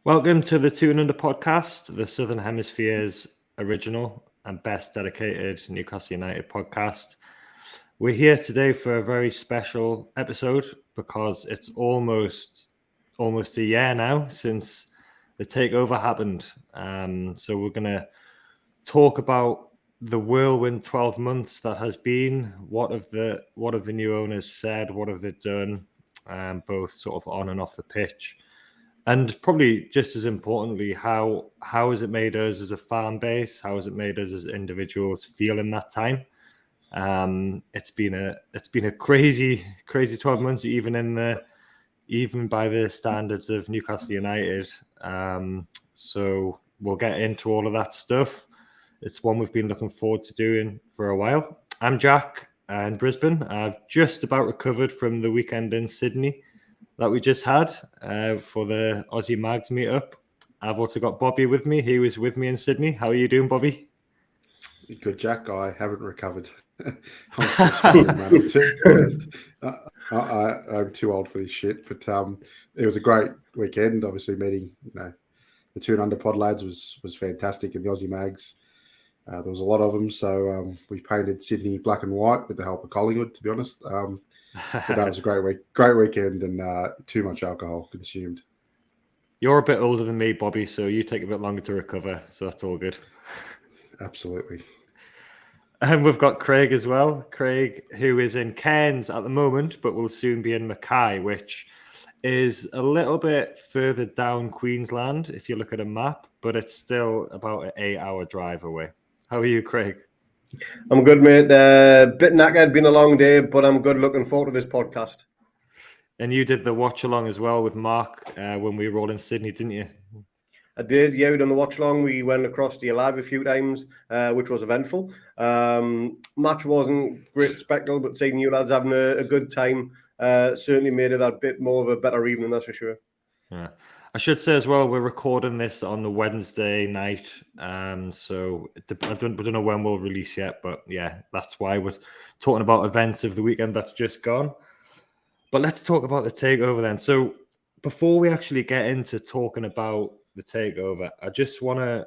Welcome to the Two and Under podcast, the Southern Hemisphere's original and best dedicated Newcastle United podcast. We're here today for a very special episode because it's almost a year now since the takeover happened. So we're going to talk about the whirlwind 12 months that has been. What have the new owners said? What have they done? Both sort of on and off the pitch. And probably just as importantly, how has it made us as a fan base? How has it made us as individuals feel in that time? It's been a crazy 12 months, even by the standards of Newcastle United. So we'll get into all of that stuff. It's one we've been looking forward to doing for a while. I'm Jack in Brisbane. I've just about recovered from the weekend in Sydney that we just had for the Aussie Mags meetup. I've also got Bobby with me. He was with me in Sydney. How are you doing, Bobby? Good, Jack. I haven't recovered. I'm still struggling, man. I'm too old for this shit. But it was a great weekend. Obviously, meeting the Two and Under pod lads was fantastic, and the Aussie Mags. There was a lot of them, so we painted Sydney black and white with the help of Collingwood. To be honest. But that was a great weekend, and too much alcohol consumed. You're a bit older than me, Bobby, so you take a bit longer to recover, so that's all good. Absolutely. And we've got Craig as well. Craig, who is in Cairns at the moment, but will soon be in Mackay, which is a little bit further down Queensland if you look at a map, but it's still about an 8-hour drive away. How are you, Craig? I'm good, mate. Bit knackered, been a long day, but I'm good. Looking forward to this podcast. And you did the watch along as well with Mark when we were all in Sydney, didn't you? I did, yeah. We done the watch along. We went across to your live a few times, which was eventful. Match wasn't great spectacle, but seeing you lads having a good time certainly made it that bit more of a better evening, that's for sure. Yeah. I should say as well, we're recording this on the Wednesday night, so I don't know when we'll release yet, but yeah, that's why we're talking about events of the weekend that's just gone. But let's talk about the takeover then. So before we actually get into talking about the takeover, I just want to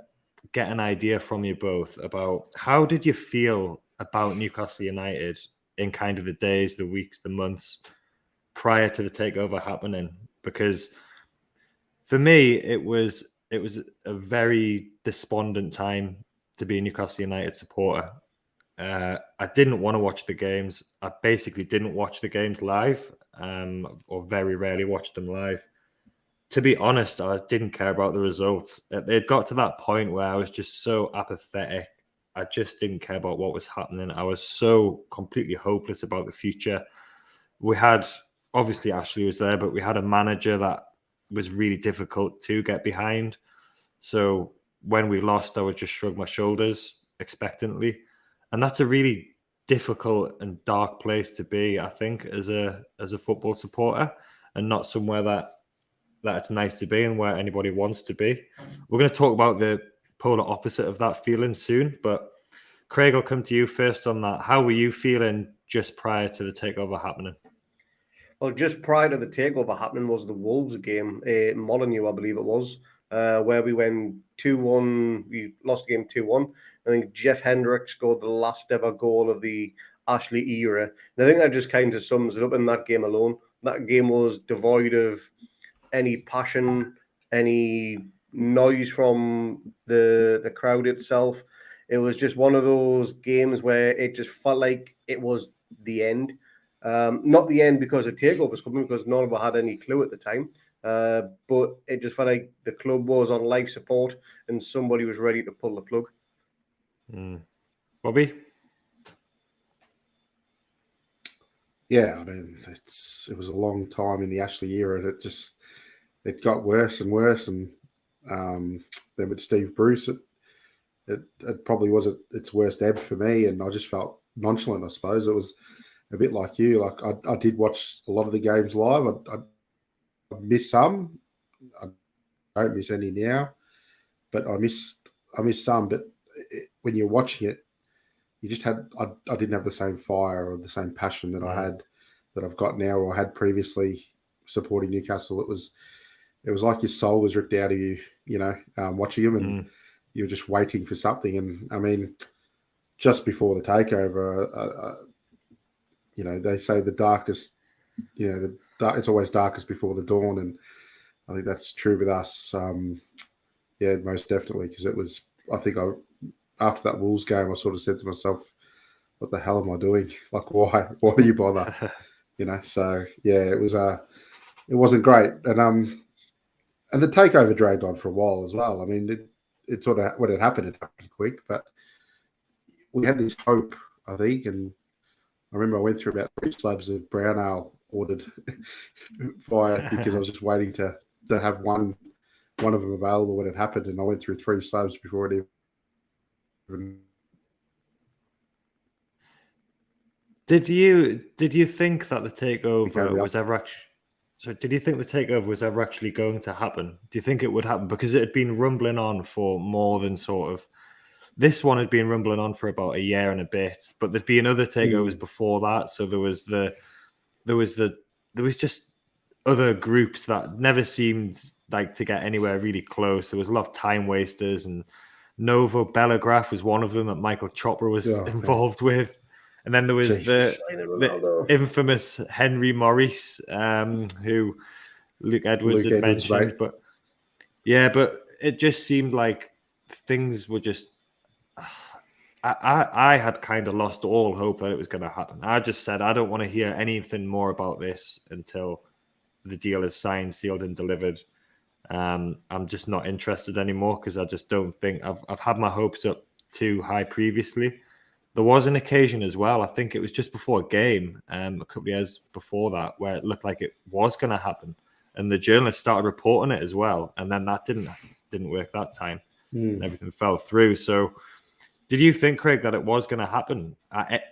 get an idea from you both about how did you feel about Newcastle United in kind of the days, the weeks, the months prior to the takeover happening? Because for me, it was a very despondent time to be a Newcastle United supporter. I didn't want to watch the games. I basically didn't watch the games live, or very rarely watched them live. To be honest, I didn't care about the results. It got to that point where I was just so apathetic. I just didn't care about what was happening. I was so completely hopeless about the future. We had, obviously Ashley was there, but we had a manager that was really difficult to get behind. So when we lost, I would just shrug my shoulders expectantly. And that's a really difficult and dark place to be, I think, as a football supporter, and not somewhere that it's nice to be and where anybody wants to be. We're going to talk about the polar opposite of that feeling soon, but Craig, I'll come to you first on that. How were you feeling just prior to the takeover happening? Well, just prior to the takeover happening was the Wolves game in Molineux, I believe it was, where we went 2-1. We lost the game 2-1. I think Jeff Hendrick scored the last ever goal of the Ashley era. And I think that just kind of sums it up in that game alone. That game was devoid of any passion, any noise from the crowd itself. It was just one of those games where it just felt like it was the end. Not the end because the takeover was coming, because none of us had any clue at the time. But it just felt like the club was on life support and somebody was ready to pull the plug. Bobby? Yeah, I mean, it was a long time in the Ashley era, and it got worse and worse. And then with Steve Bruce, it probably was its worst ebb for me, and I just felt nonchalant, I suppose. It was a bit like you. Like I did watch a lot of the games live. I missed some. I don't miss any now, but I missed some. But when you're watching it, you just had I didn't have the same fire or the same passion that I had that I've got now or I had previously supporting Newcastle. It was like your soul was ripped out of you, watching them, and you were just waiting for something. And I mean, just before the takeover, they say the darkest, it's always darkest before the dawn, and I think that's true with us. Most definitely, because it was. I think after that Wolves game, I sort of said to myself, "What the hell am I doing? Like, why do you bother?" So yeah, it wasn't great, and the takeover dragged on for a while as well. I mean, it sort of when it happened quick, but we had this hope, I think, and I remember I went through about 3 slabs of brown ale ordered via because I was just waiting to have one of them available when it happened, and I went through 3 slabs before it even. Did you think that the takeover was ever actually? So did you think the takeover was ever actually going to happen? Do you think it would happen? Because it had been rumbling on for more than sort of. This one had been rumbling on for about a year and a bit, but there'd been other takeovers before that. So there was just other groups that never seemed like to get anywhere really close. There was a lot of time wasters, and Novo Bellegraph was one of them that Michael Chopra was involved with. And then there was the infamous Henry Maurice, who Luke Edwards had mentioned. Right. But it just seemed like things were just. I had kind of lost all hope that it was going to happen. I just said I don't want to hear anything more about this until the deal is signed, sealed, and delivered. I'm just not interested anymore because I just don't think I've had my hopes up too high previously. There was an occasion as well. I think it was just before a game, a couple of years before that, where it looked like it was going to happen, and the journalists started reporting it as well. And then that didn't work that time. Everything fell through. So, did you think, Craig, that it was going to happen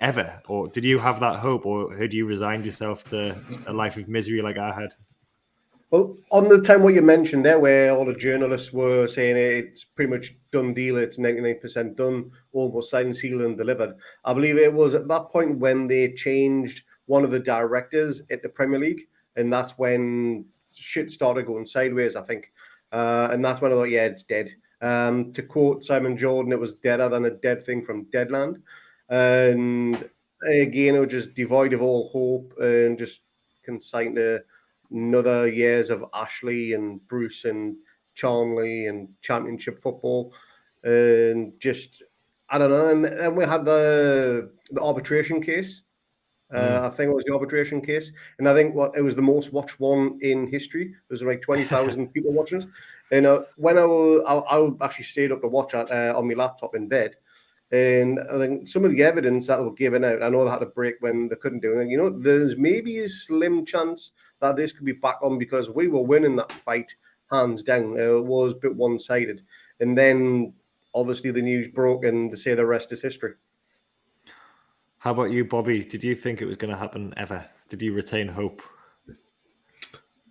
ever, or did you have that hope, or had you resigned yourself to a life of misery like I had? Well, on the time what you mentioned there, where all the journalists were saying it's pretty much done deal, it's 99% done, almost signed, sealed, and delivered. I believe it was at that point when they changed one of the directors at the Premier League, and that's when shit started going sideways, I think. And that's when I thought, yeah, it's dead. To quote Simon Jordan, it was deader than a dead thing from Deadland. And again, it was just devoid of all hope and just consigned to another years of Ashley and Bruce and Charnley and championship football. And just, I don't know. And then we had the arbitration case. I think it was the arbitration case. And I think it was the most watched one in history. There was like 20,000 people watching it. And when I actually stayed up to watch it on my laptop in bed. And I think some of the evidence that were given out, I know they had to break when they couldn't do anything. There's maybe a slim chance that this could be back on because we were winning that fight hands down. It was a bit one-sided. And then obviously the news broke and they say the rest is history. How about you, Bobby? Did you think it was going to happen ever? Did you retain hope?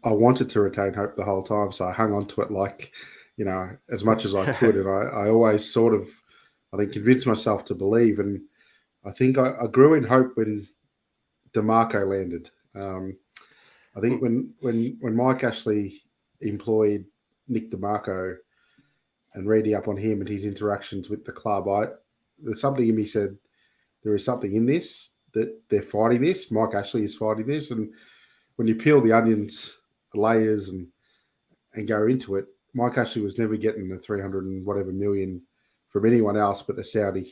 I wanted to retain hope the whole time, so I hung on to it like, as much as I could. And I always sort of, I think, convinced myself to believe. And I think I grew in hope when DeMarco landed. I think when Mike Ashley employed Nick DeMarco and reading up on him and his interactions with the club, there's something in me said, there is something in this, that they're fighting this. Mike Ashley is fighting this. And when you peel the onions layers and go into it, Mike Ashley was never getting the 300 and whatever million from anyone else but the Saudi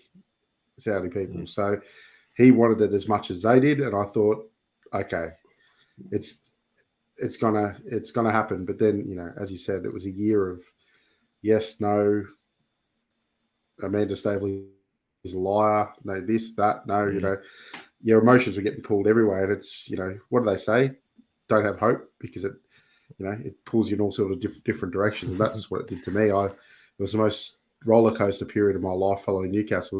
people. So he wanted it as much as they did. And I thought, okay, it's gonna happen. But then, as you said, it was a year of yes, no, Amanda Staveley is a liar, no this, that, no, your emotions were getting pulled everywhere. And it's, what do they say? Don't have hope because it pulls you in all sort of different directions. And that's what it did to me. It was the most roller coaster period of my life following Newcastle,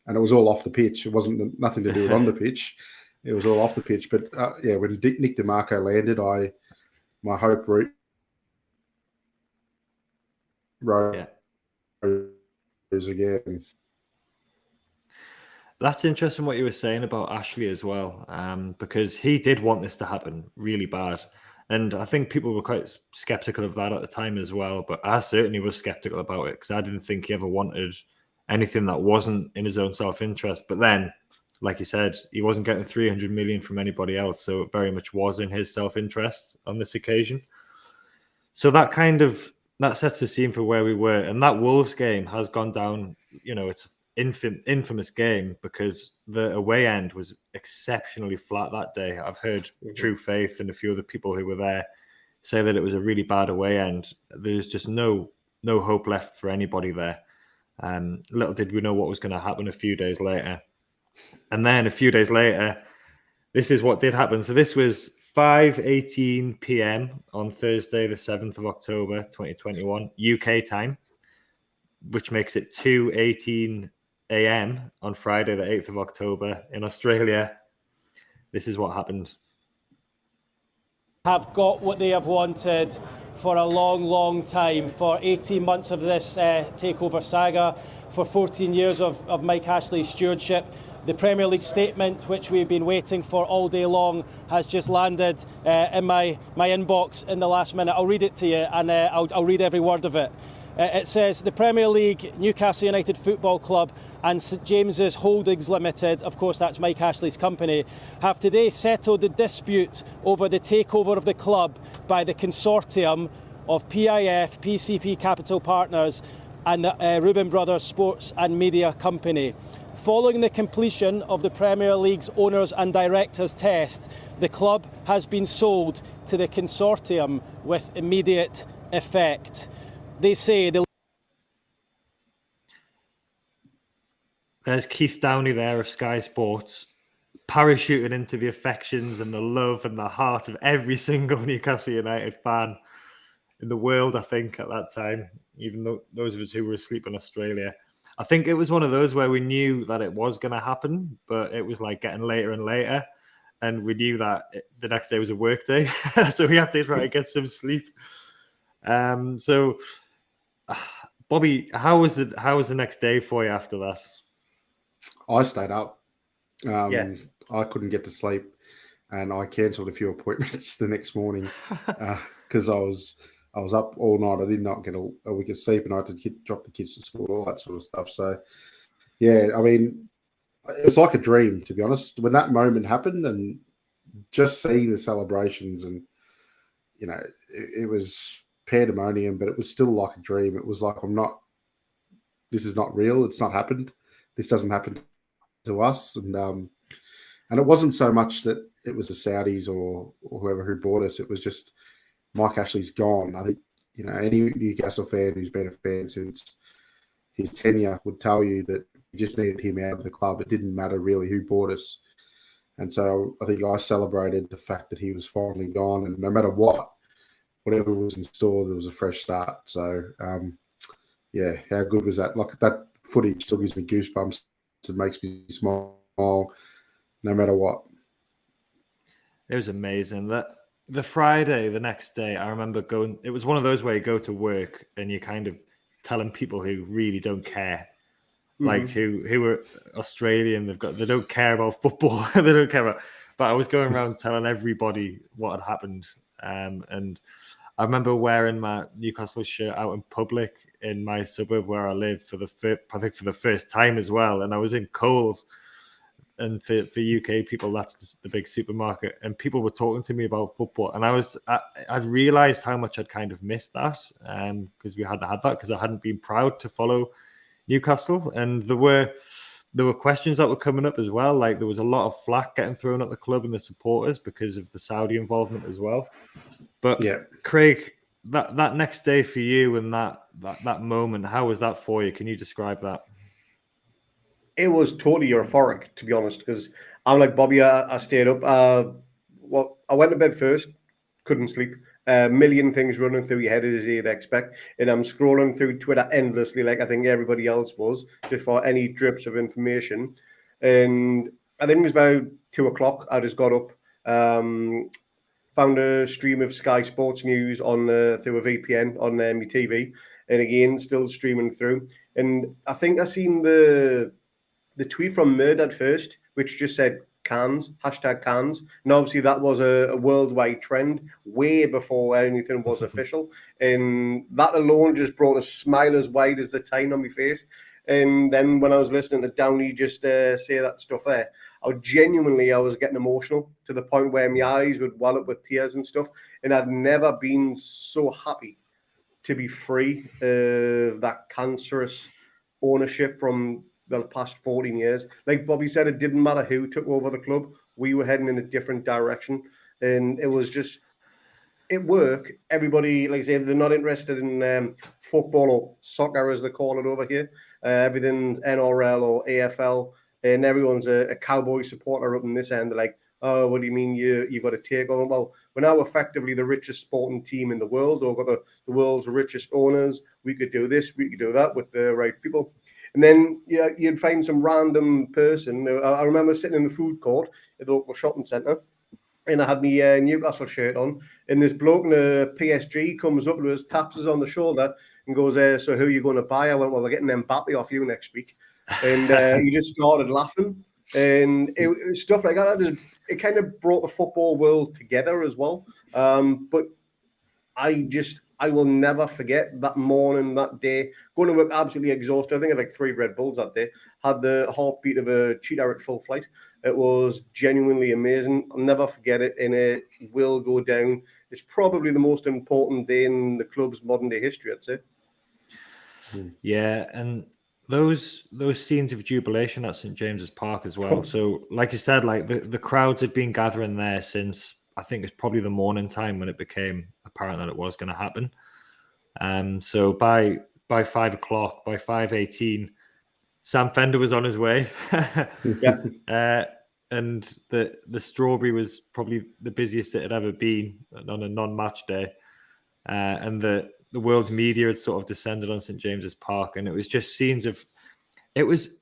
and it was all off the pitch. It wasn't nothing to do with on the pitch. it was all off the pitch. But yeah, when Nick DeMarco landed, my hope rose again. That's interesting what you were saying about Ashley as well, because he did want this to happen really bad. And I think people were quite skeptical of that at the time as well. But I certainly was skeptical about it because I didn't think he ever wanted anything that wasn't in his own self-interest. But then, like you said, he wasn't getting 300 million from anybody else. So it very much was in his self-interest on this occasion. So that sets the scene for where we were. And that Wolves game has gone down, it's infamous game because the away end was exceptionally flat that day. I've heard True Faith and a few other people who were there say that it was a really bad away end. There's just no hope left for anybody there. Little did we know what was going to happen a few days later. And then a few days later, this is what did happen. So this was 5:18 p.m. on Thursday, the 7th of October, 2021, UK time, which makes it 2:18 a.m. on Friday, the 8th of October in Australia. This is what happened. Have got what they have wanted for a long, long time, for 18 months of this takeover saga, for 14 years of Mike Ashley's stewardship. The Premier League statement, which we've been waiting for all day long, has just landed in my inbox in the last minute. I'll read it to you, and I'll read every word of it. It says, the Premier League, Newcastle United Football Club and St James's Holdings Limited, of course that's Mike Ashley's company, have today settled the dispute over the takeover of the club by the consortium of PIF, PCP Capital Partners and the Reuben Brothers Sports and Media Company. Following the completion of the Premier League's owners and directors test, the club has been sold to the consortium with immediate effect. They say there's Keith Downey there of Sky Sports, parachuting into the affections and the love and the heart of every single Newcastle United fan in the world, I think, at that time, even though those of us who were asleep in Australia. I think it was one of those where we knew that it was going to happen, but it was like getting later and later. And we knew that the next day was a work day. So we had to try to get some sleep. So, Bobby, how was the next day for you after that? I stayed up. I couldn't get to sleep, and I cancelled a few appointments the next morning because I was up all night. I did not get a week of sleep, and I had to drop the kids to school, all that sort of stuff. So, yeah, I mean, it was like a dream, to be honest. When that moment happened, and just seeing the celebrations, and it was pandemonium, but it was still like a dream. It was like, this is not real. It's not happened. This doesn't happen to us. And it wasn't so much that it was the Saudis or whoever who bought us. It was just Mike Ashley's gone. I think, any Newcastle fan who's been a fan since his tenure would tell you that we just needed him out of the club. It didn't matter really who bought us. And so I think I celebrated the fact that he was finally gone. And no matter whatever was in store, there was a fresh start. So, yeah, how good was that? Like, that footage still gives me goosebumps. It makes me smile no matter what. It was amazing. That the Friday, the next day, I remember going. It was one of those where you go to work and you're kind of telling people who really don't care, like who are Australian. They don't care about football. They don't care about. But I was going around telling everybody what had happened, and I remember wearing my Newcastle shirt out in public in my suburb where I live for the first time as well. And I was in Coles, and for UK people, that's the big supermarket. And people were talking to me about football, and I'd realised how much I'd kind of missed that, because we hadn't had that, because I hadn't been proud to follow Newcastle. And there were questions that were coming up as well. Like, there was a lot of flack getting thrown at the club and the supporters because of the Saudi involvement as well. But yeah, Craig, that next day for you and that moment, how was that for you? Can you describe that? It was totally euphoric, to be honest, because I'm like Bobby. I stayed up. I went to bed first, couldn't sleep. A million things running through your head as you'd expect, and I'm scrolling through Twitter endlessly, like I think everybody else was, just for any drips of information. And I think it was about 2:00. I just got up, found a stream of Sky Sports News on through a VPN on my TV, and again still streaming through. And I think I seen the tweet from Murdad first, which just said cans, #cans. And obviously that was a worldwide trend way before anything was official. And that alone just brought a smile as wide as the time on my face. And then when I was listening to Downey just say that stuff there, I was getting emotional to the point where my eyes would well up with tears and stuff. And I'd never been so happy to be free of that cancerous ownership from the past 14 years. Like Bobby said, it didn't matter who took over the club. We were heading in a different direction. And it was just, it worked. Everybody, like I say, they're not interested in football or soccer, as they call it over here. Everything's NRL or AFL, and everyone's a Cowboy supporter up in this end. They're like, oh, what do you mean you've got to take over? Well, we're now effectively the richest sporting team in the world, or got the world's richest owners. We could do this, we could do that with the right people. And then you'd find some random person. I remember sitting in the food court at the local shopping centre, and I had my Newcastle shirt on, and this bloke in a PSG comes up to us, taps us on the shoulder, and goes, so who are you going to buy? I went, well, they're getting Mbappe off you next week. And he just started laughing. And it was stuff like that. It kind of brought the football world together as well. But I will never forget that morning, that day, going to work absolutely exhausted. I think I had like 3 Red Bulls that day. Had the heartbeat of a cheetah at full flight. It was genuinely amazing. I'll never forget it, and it will go down. It's probably the most important day in the club's modern day history, I'd say. Yeah, and those scenes of jubilation at St James's Park as well. So, like you said, like the crowds had been gathering there since, I think it's probably the morning time when it became apparent that it was going to happen. So by 5 o'clock, by 5:18, Sam Fender was on his way. Yeah. And the Strawberry was probably the busiest it had ever been on a non-match day. And the world's media had sort of descended on St James's Park, and it was just scenes of it was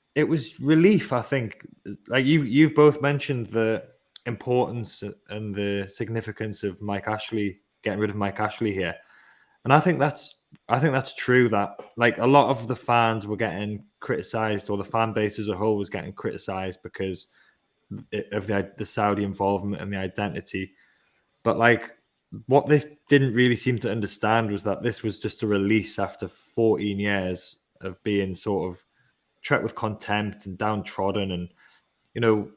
relief. I think, like you've both mentioned the importance and the significance of Mike Ashley, getting rid of Mike Ashley here, and I think that's true. That like a lot of the fans were getting criticised, or the fan base as a whole was getting criticised because of the Saudi involvement and the identity, but like, what they didn't really seem to understand was that this was just a release after 14 years of being sort of treated with contempt and downtrodden. And, you know,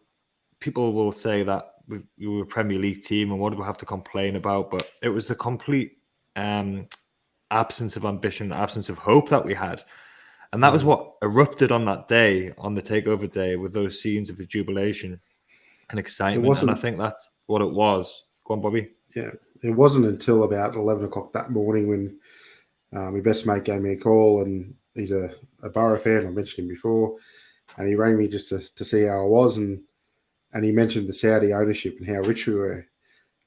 people will say that we were a Premier League team and what do we have to complain about? But it was the complete absence of ambition, absence of hope that we had. And that was what erupted on that day, on the takeover day, with those scenes of the jubilation and excitement. And I think that's what it was. Go on, Bobby. Yeah. It wasn't until about 11 o'clock that morning when my best mate gave me a call, and he's a Borough fan. I mentioned him before, and he rang me just to see how I was, and he mentioned the Saudi ownership and how rich we were.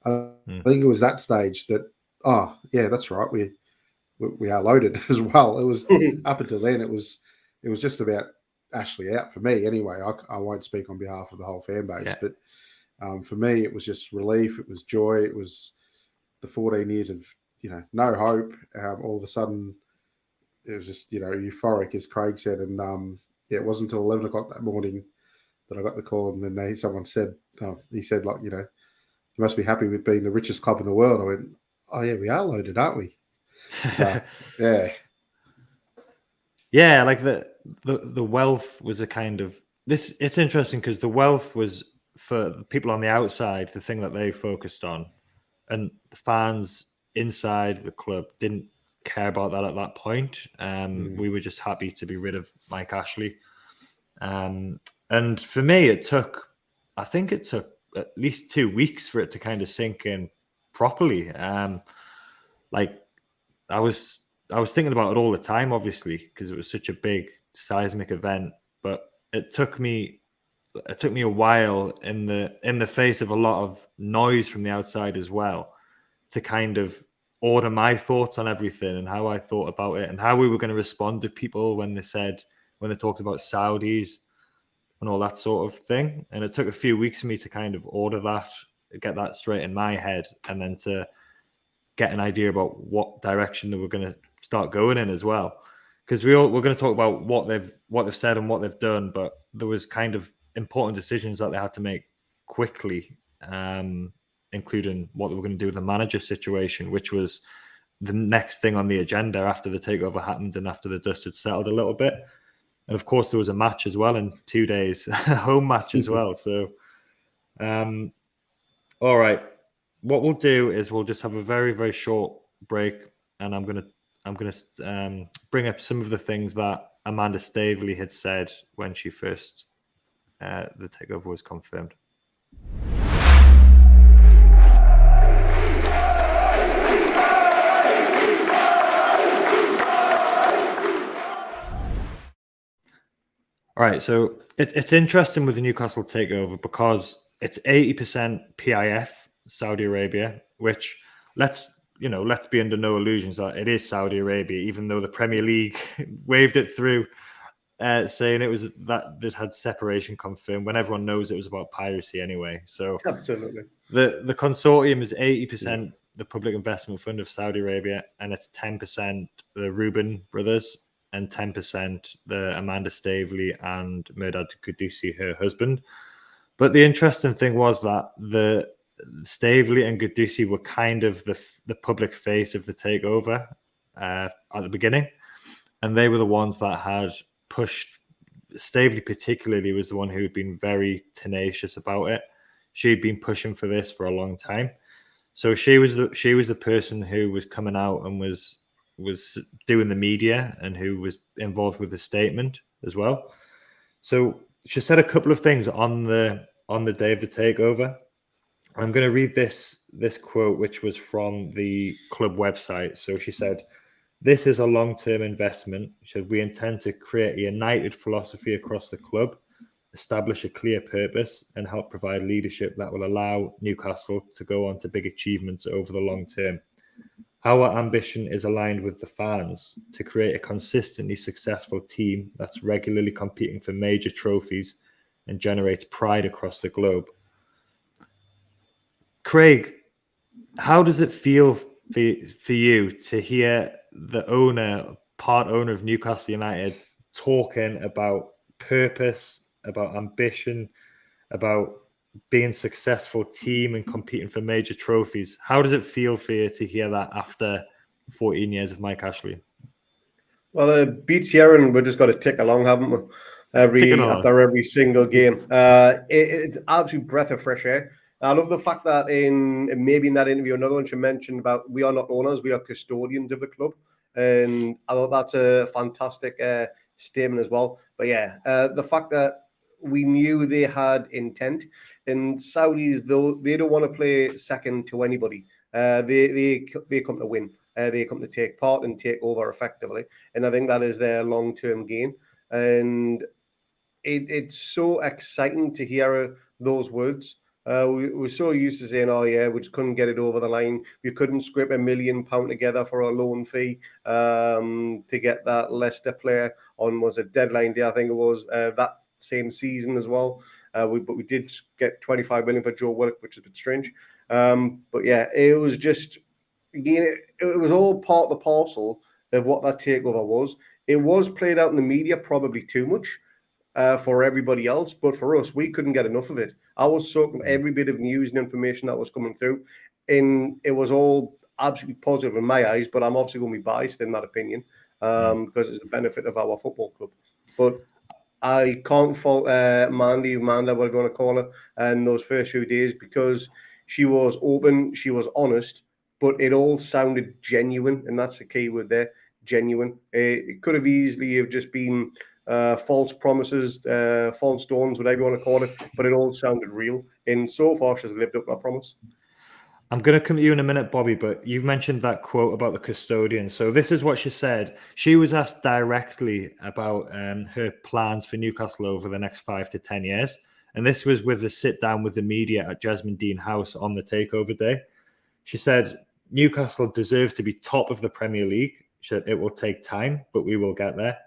I think it was that stage that, oh yeah, that's right, we are loaded as well. It was up until then, it was just about Ashley out for me anyway. I won't speak on behalf of the whole fan base, but for me, it was just relief. It was joy. It was the 14 years of, no hope. All of a sudden, it was just, euphoric, as Craig said. And it wasn't until 11 o'clock that morning that I got the call. And then someone said, he said, like, you must be happy with being the richest club in the world. I went, oh yeah, we are loaded, aren't we? Yeah. Yeah, like the wealth was a kind of this. It's interesting because the wealth was, for the people on the outside, the thing that they focused on, and the fans inside the club didn't care about that at that point. We were just happy to be rid of Mike Ashley. And for me, I think it took at least 2 weeks for it to kind of sink in properly. Like I was thinking about it all the time, obviously, because it was such a big seismic event, but it took me a while in the face of a lot of noise from the outside as well to kind of order my thoughts on everything and how I thought about it and how we were going to respond to people when they talked about Saudis, and all that sort of thing. And it took a few weeks for me to kind of order that, get that straight in my head, and then to get an idea about what direction they were going to start going in as well. Because we're going to talk about what they've said and what they've done, but there was kind of important decisions that they had to make quickly, including what they were going to do with the manager situation, which was the next thing on the agenda after the takeover happened and after the dust had settled a little bit. And of course, there was a match as well in 2 days, a home match as well. So, all right, what we'll do is we'll just have a very, very short break, and I'm gonna bring up some of the things that Amanda Staveley had said when she first the takeover was confirmed. All right, so it's interesting with the Newcastle takeover because it's 80% PIF, Saudi Arabia, which let's be under no illusions that it is Saudi Arabia, even though the Premier League waved it through, saying it was that had separation confirmed when everyone knows it was about piracy anyway. So absolutely, the consortium is 80% the Public Investment Fund of Saudi Arabia, and it's 10% the Reuben brothers and 10% the Amanda Staveley and Mehrdad Quddusi, her husband. But the interesting thing was that the Staveley and Quddusi were kind of the public face of the takeover at the beginning, and they were the ones that had pushed. Staveley particularly was the one who had been very tenacious about it. She'd been pushing for this for a long time, so she was the person who was coming out and was doing the media and who was involved with the statement as well. So she said a couple of things on the day of the takeover. I'm going to read this quote, which was from the club website. So she said, "This is a long-term investment. She said, we intend to create a united philosophy across the club, establish a clear purpose, and help provide leadership that will allow Newcastle to go on to big achievements over the long term. Our ambition is aligned with the fans to create a consistently successful team that's regularly competing for major trophies and generates pride across the globe." Craig, how does it feel for you to hear the part owner of Newcastle United talking about purpose, about ambition, about being a successful team and competing for major trophies? How does it feel for you to hear that after 14 years of Mike Ashley? Well, beats here, and we've just got to tick along, haven't we? After every single game, it's absolute breath of fresh air. I love the fact that in that interview, another one she mentioned about we are not owners, we are custodians of the club, and I thought that's a fantastic statement as well. But yeah, the fact that we knew they had intent, and Saudis, though, they don't want to play second to anybody. They come to win. They come to take part and take over effectively, and I think that is their long-term gain. And it's so exciting to hear those words. We're so used to saying, "Oh yeah, we just couldn't get it over the line. We couldn't scrape £1 million together for a loan fee to get that Leicester player on was a deadline day. I think it was that same season as well. But we did get 25 million for Joe Willock, which is a bit strange. But yeah, it was just again, it was all part of the parcel of what that takeover was. It was played out in the media probably too much. For everybody else, but for us, we couldn't get enough of it. I was soaking every bit of news and information that was coming through, and it was all absolutely positive in my eyes. But I'm obviously going to be biased in that opinion because it's the benefit of our football club. But I can't fault Amanda, whatever you want to call her, and those first few days because she was open, she was honest, but it all sounded genuine, and that's the key word there, genuine. It could have easily have just been false promises, false dawns, whatever you want to call it, but it all sounded real. And so far, she's lived up to that promise. I'm going to come to you in a minute, Bobby, but you've mentioned that quote about the custodian. So this is what she said. She was asked directly about her plans for Newcastle over the next 5 to 10 years. And this was with a sit down with the media at Jasmine Dean House on the takeover day. She said, "Newcastle deserves to be top of the Premier League. She said, it will take time, but we will get there.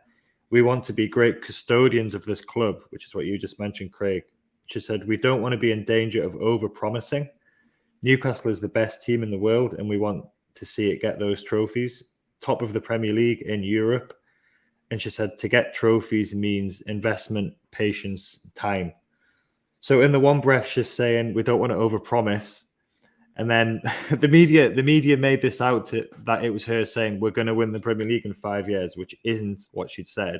we want to be great custodians of this club, which is what you just mentioned, Craig. She said, we don't want to be in danger of over-promising. Newcastle is the best team in the world, and we want to see it get those trophies. Top of the Premier League in Europe. And she said, to get trophies means investment, patience, time. So in the one breath, she's saying, we don't want to overpromise. And then the media made this out that it was her saying, we're going to win the Premier League in 5 years, which isn't what she'd said.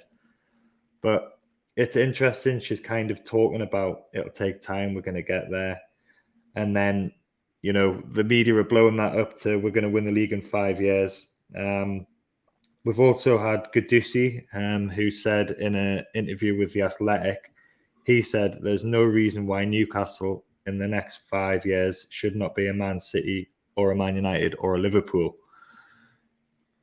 But it's interesting. She's kind of talking about it'll take time. We're going to get there. And then, you know, the media are blowing that up to we're going to win the league in 5 years. We've also had Gudusi, who said in an interview with The Athletic, he said there's no reason why Newcastle in the next 5 years should not be a Man City or a Man United or a Liverpool.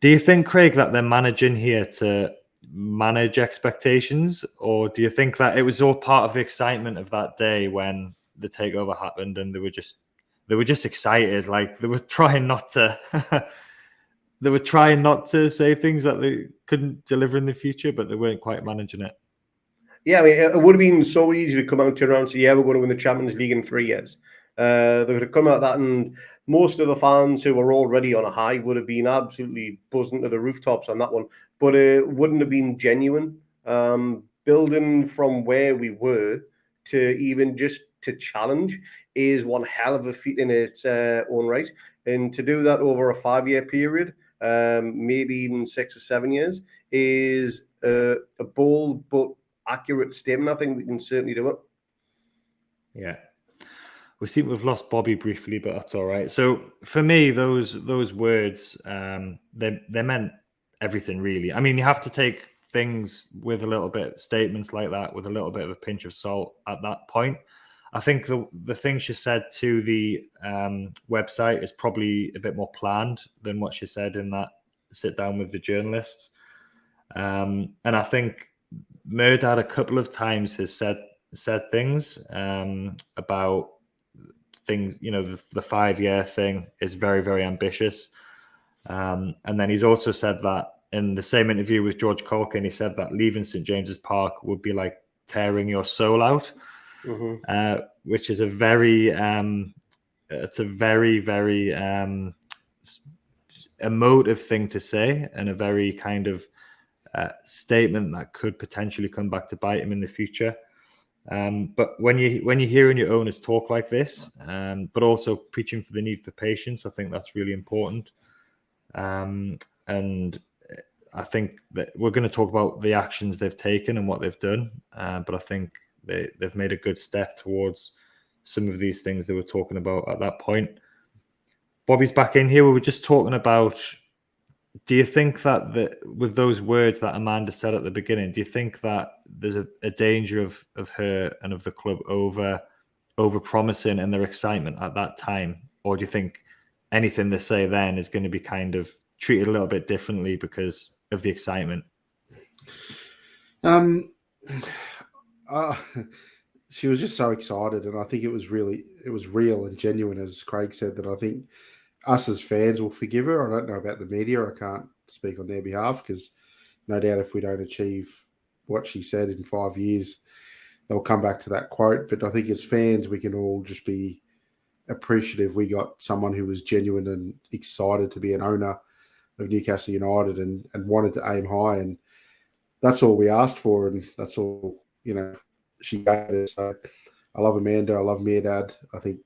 Do you think, Craig, that they're managing here to manage expectations? Or do you think that it was all part of the excitement of that day when the takeover happened and they were just excited? Like they were trying not to say things that they couldn't deliver in the future, but they weren't quite managing it. Yeah, I mean, it would have been so easy to come out, turn around and say, yeah, we're going to win the Champions League in 3 years. They would have come out that, and most of the fans who were already on a high would have been absolutely buzzing to the rooftops on that one. But it wouldn't have been genuine. Building from where we were to even just to challenge is one hell of a feat in its own right. And to do that over a 5-year period, maybe even 6 or 7 years, is a bold but accurate statement. I think we can certainly do it. Yeah. We seem to have lost Bobby briefly, but that's all right. So for me, those words, they meant everything, really. I mean, you have to take things with a little bit, statements like that, with a little bit of a pinch of salt at that point. I think the thing she said to the website is probably a bit more planned than what she said in that sit down with the journalists. And I think Murdad a couple of times has said things about things, you know, the 5-year thing is very, very ambitious. And then he's also said that in the same interview with George Colkin, he said that leaving St. James's Park would be like tearing your soul out, which is a very, very emotive thing to say, and a very kind of statement that could potentially come back to bite him in the future. But when you're hearing your owners talk like this, but also preaching for the need for patience, I think that's really important. And I think that we're going to talk about the actions they've taken and what they've done. But I think they've made a good step towards some of these things they were talking about at that point. Bobby's back in here. We were just talking about, do you think that with those words that Amanda said at the beginning, do you think that there's a danger of her and of the club over promising and their excitement at that time? Or do you think anything they say then is going to be kind of treated a little bit differently because of the excitement? She was just so excited, and I think it was real and genuine, as Craig said, that I think us as fans will forgive her. I don't know about the media. I can't speak on their behalf, because no doubt if we don't achieve what she said in 5 years, they'll come back to that quote. But I think as fans, we can all just be appreciative we got someone who was genuine and excited to be an owner of Newcastle United and wanted to aim high. And that's all we asked for, and that's all, you know, she gave us. So I love Amanda. I love Murdad. I think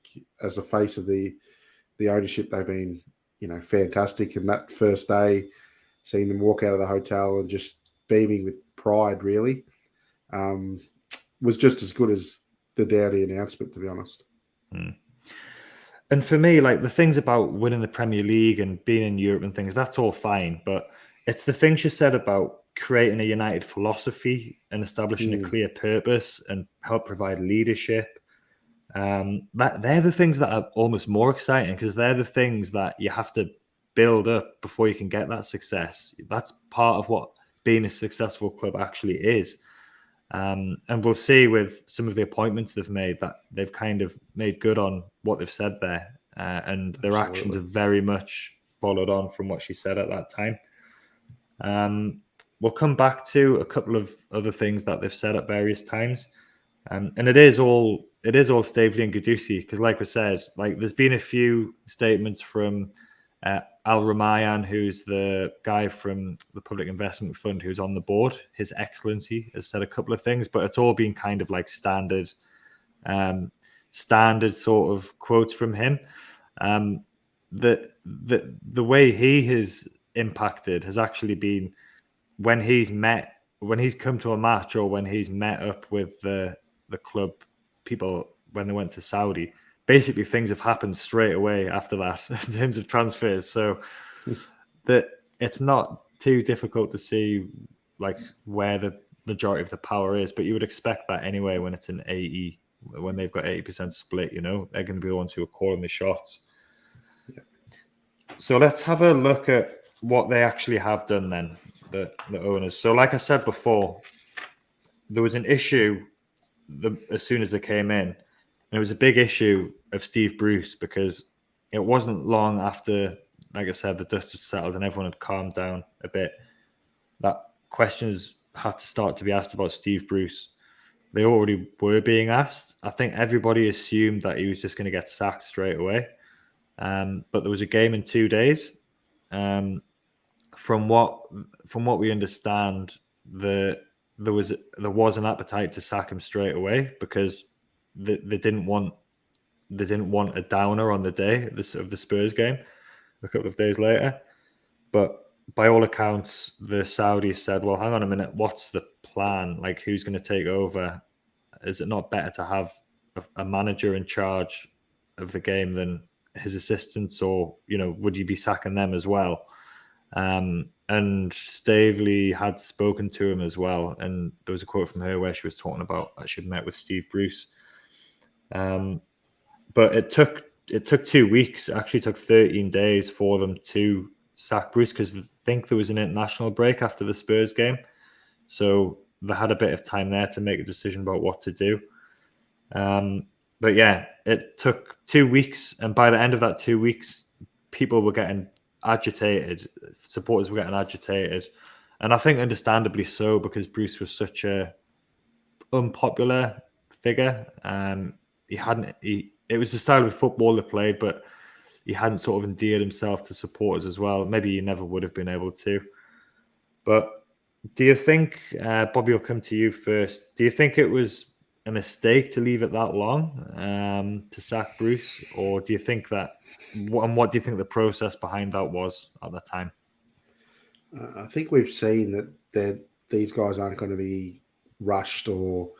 as the face of the ownership, they've been, you know, fantastic. And that first day, seeing them walk out of the hotel and just beaming with pride, really, was just as good as the Dowdy announcement, to be honest. And for me, like, the things about winning the Premier League and being in Europe and things, that's all fine. But it's the thing she said about creating a United philosophy and establishing a clear purpose and help provide leadership. That they're the things that are almost more exciting, because they're the things that you have to build up before you can get that success. That's part of what being a successful club actually is. And we'll see with some of the appointments they've made that they've kind of made good on what they've said there. And their actions have very much followed on from what she said at that time. we'll come back to a couple of other things that they've said at various times. And it is all Staveley and Gadusi, because like we said, like there's been a few statements from Al Ramayan, who's the guy from the Public Investment Fund who's on the board. His Excellency has said a couple of things, but it's all been kind of like standard sort of quotes from him. The way he has impacted has actually been when he's come to a match, or when he's met up with the club people when they went to Saudi. Basically, things have happened straight away after that in terms of transfers. So that it's not too difficult to see like where the majority of the power is, but you would expect that anyway when it's an 80, when they've got 80% split, you know, they're going to be the ones who are calling the shots. Yeah. So let's have a look at what they actually have done then, the owners. So like I said before, there was an issue as soon as they came in, and it was a big issue of Steve Bruce, because it wasn't long after, like I said, the dust had settled and everyone had calmed down a bit, that questions had to start to be asked about Steve Bruce. They already were being asked. I think everybody assumed that he was just going to get sacked straight away. But there was a game in 2 days. From what we understand, there was an appetite to sack him straight away, because they didn't want a downer on the day of the Spurs game a couple of days later. But by all accounts, the Saudis said, well, hang on a minute, what's the plan? Like, who's going to take over? Is it not better to have a manager in charge of the game than his assistants? Or, you know, would you be sacking them as well? And Staveley had spoken to him as well. And there was a quote from her where she was talking about that she'd met with Steve Bruce. But it took 2 weeks. It actually took 13 days for them to sack Bruce, because I think there was an international break after the Spurs game. So they had a bit of time there to make a decision about what to do. But yeah, it took 2 weeks. And by the end of that 2 weeks, people were getting agitated. Supporters were getting agitated. And I think understandably so, because Bruce was such a unpopular figure. It was the style of football they played, but he hadn't sort of endeared himself to supporters as well. Maybe he never would have been able to. But do you think, Bobby, will come to you first, do you think it was a mistake to leave it that long to sack Bruce? Or do you think that, and what do you think the process behind that was at the time? I think we've seen that these guys aren't going to be rushed or,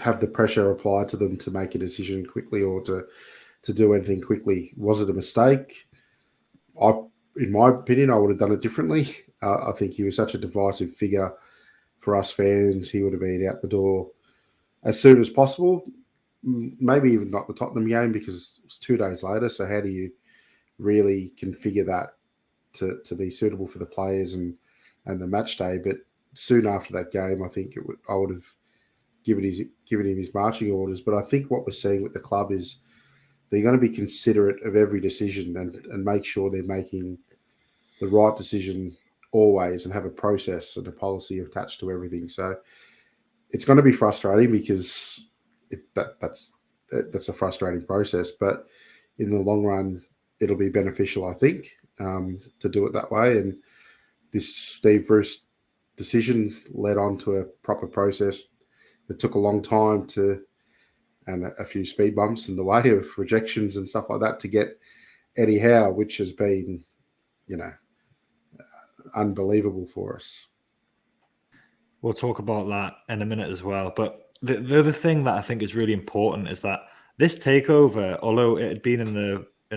have the pressure applied to them to make a decision quickly or to do anything quickly. Was it a mistake? In my opinion, I would have done it differently. I think he was such a divisive figure for us fans. He would have been out the door as soon as possible. Maybe even not the Tottenham game, because it's 2 days later. So how do you really configure that to be suitable for the players and the match day? But soon after that game, I think I would have given him his marching orders. But I think what we're seeing with the club is they're going to be considerate of every decision and make sure they're making the right decision always, and have a process and a policy attached to everything. So it's going to be frustrating, because that's a frustrating process. But in the long run, it'll be beneficial, I think, to do it that way. And this Steve Bruce decision led on to a proper process that took a long time and a few speed bumps in the way of rejections and stuff like that to get Eddie Howe, which has been, unbelievable for us. We'll talk about that in a minute as well. But the other thing that I think is really important is that this takeover, although it had been in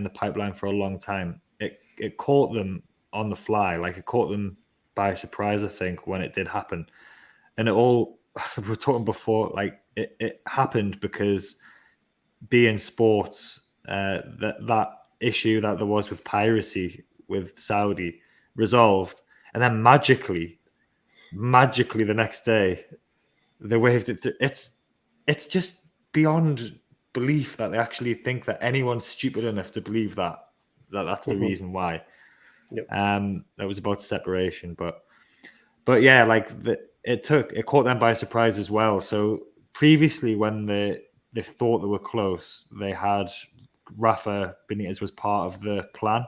the pipeline for a long time, it caught them on the fly. Like, it caught them by surprise, I think, when it did happen. And we were talking before, like it happened because beIN Sports, that issue that there was with piracy with Saudi resolved, and then magically the next day they waived it. It's just beyond belief that they actually think that anyone's stupid enough to believe that that's the reason why. Yep. That was about separation, but yeah, like it caught them by surprise as well. So previously, when they thought they were close, they had Rafa Benitez was part of the plan.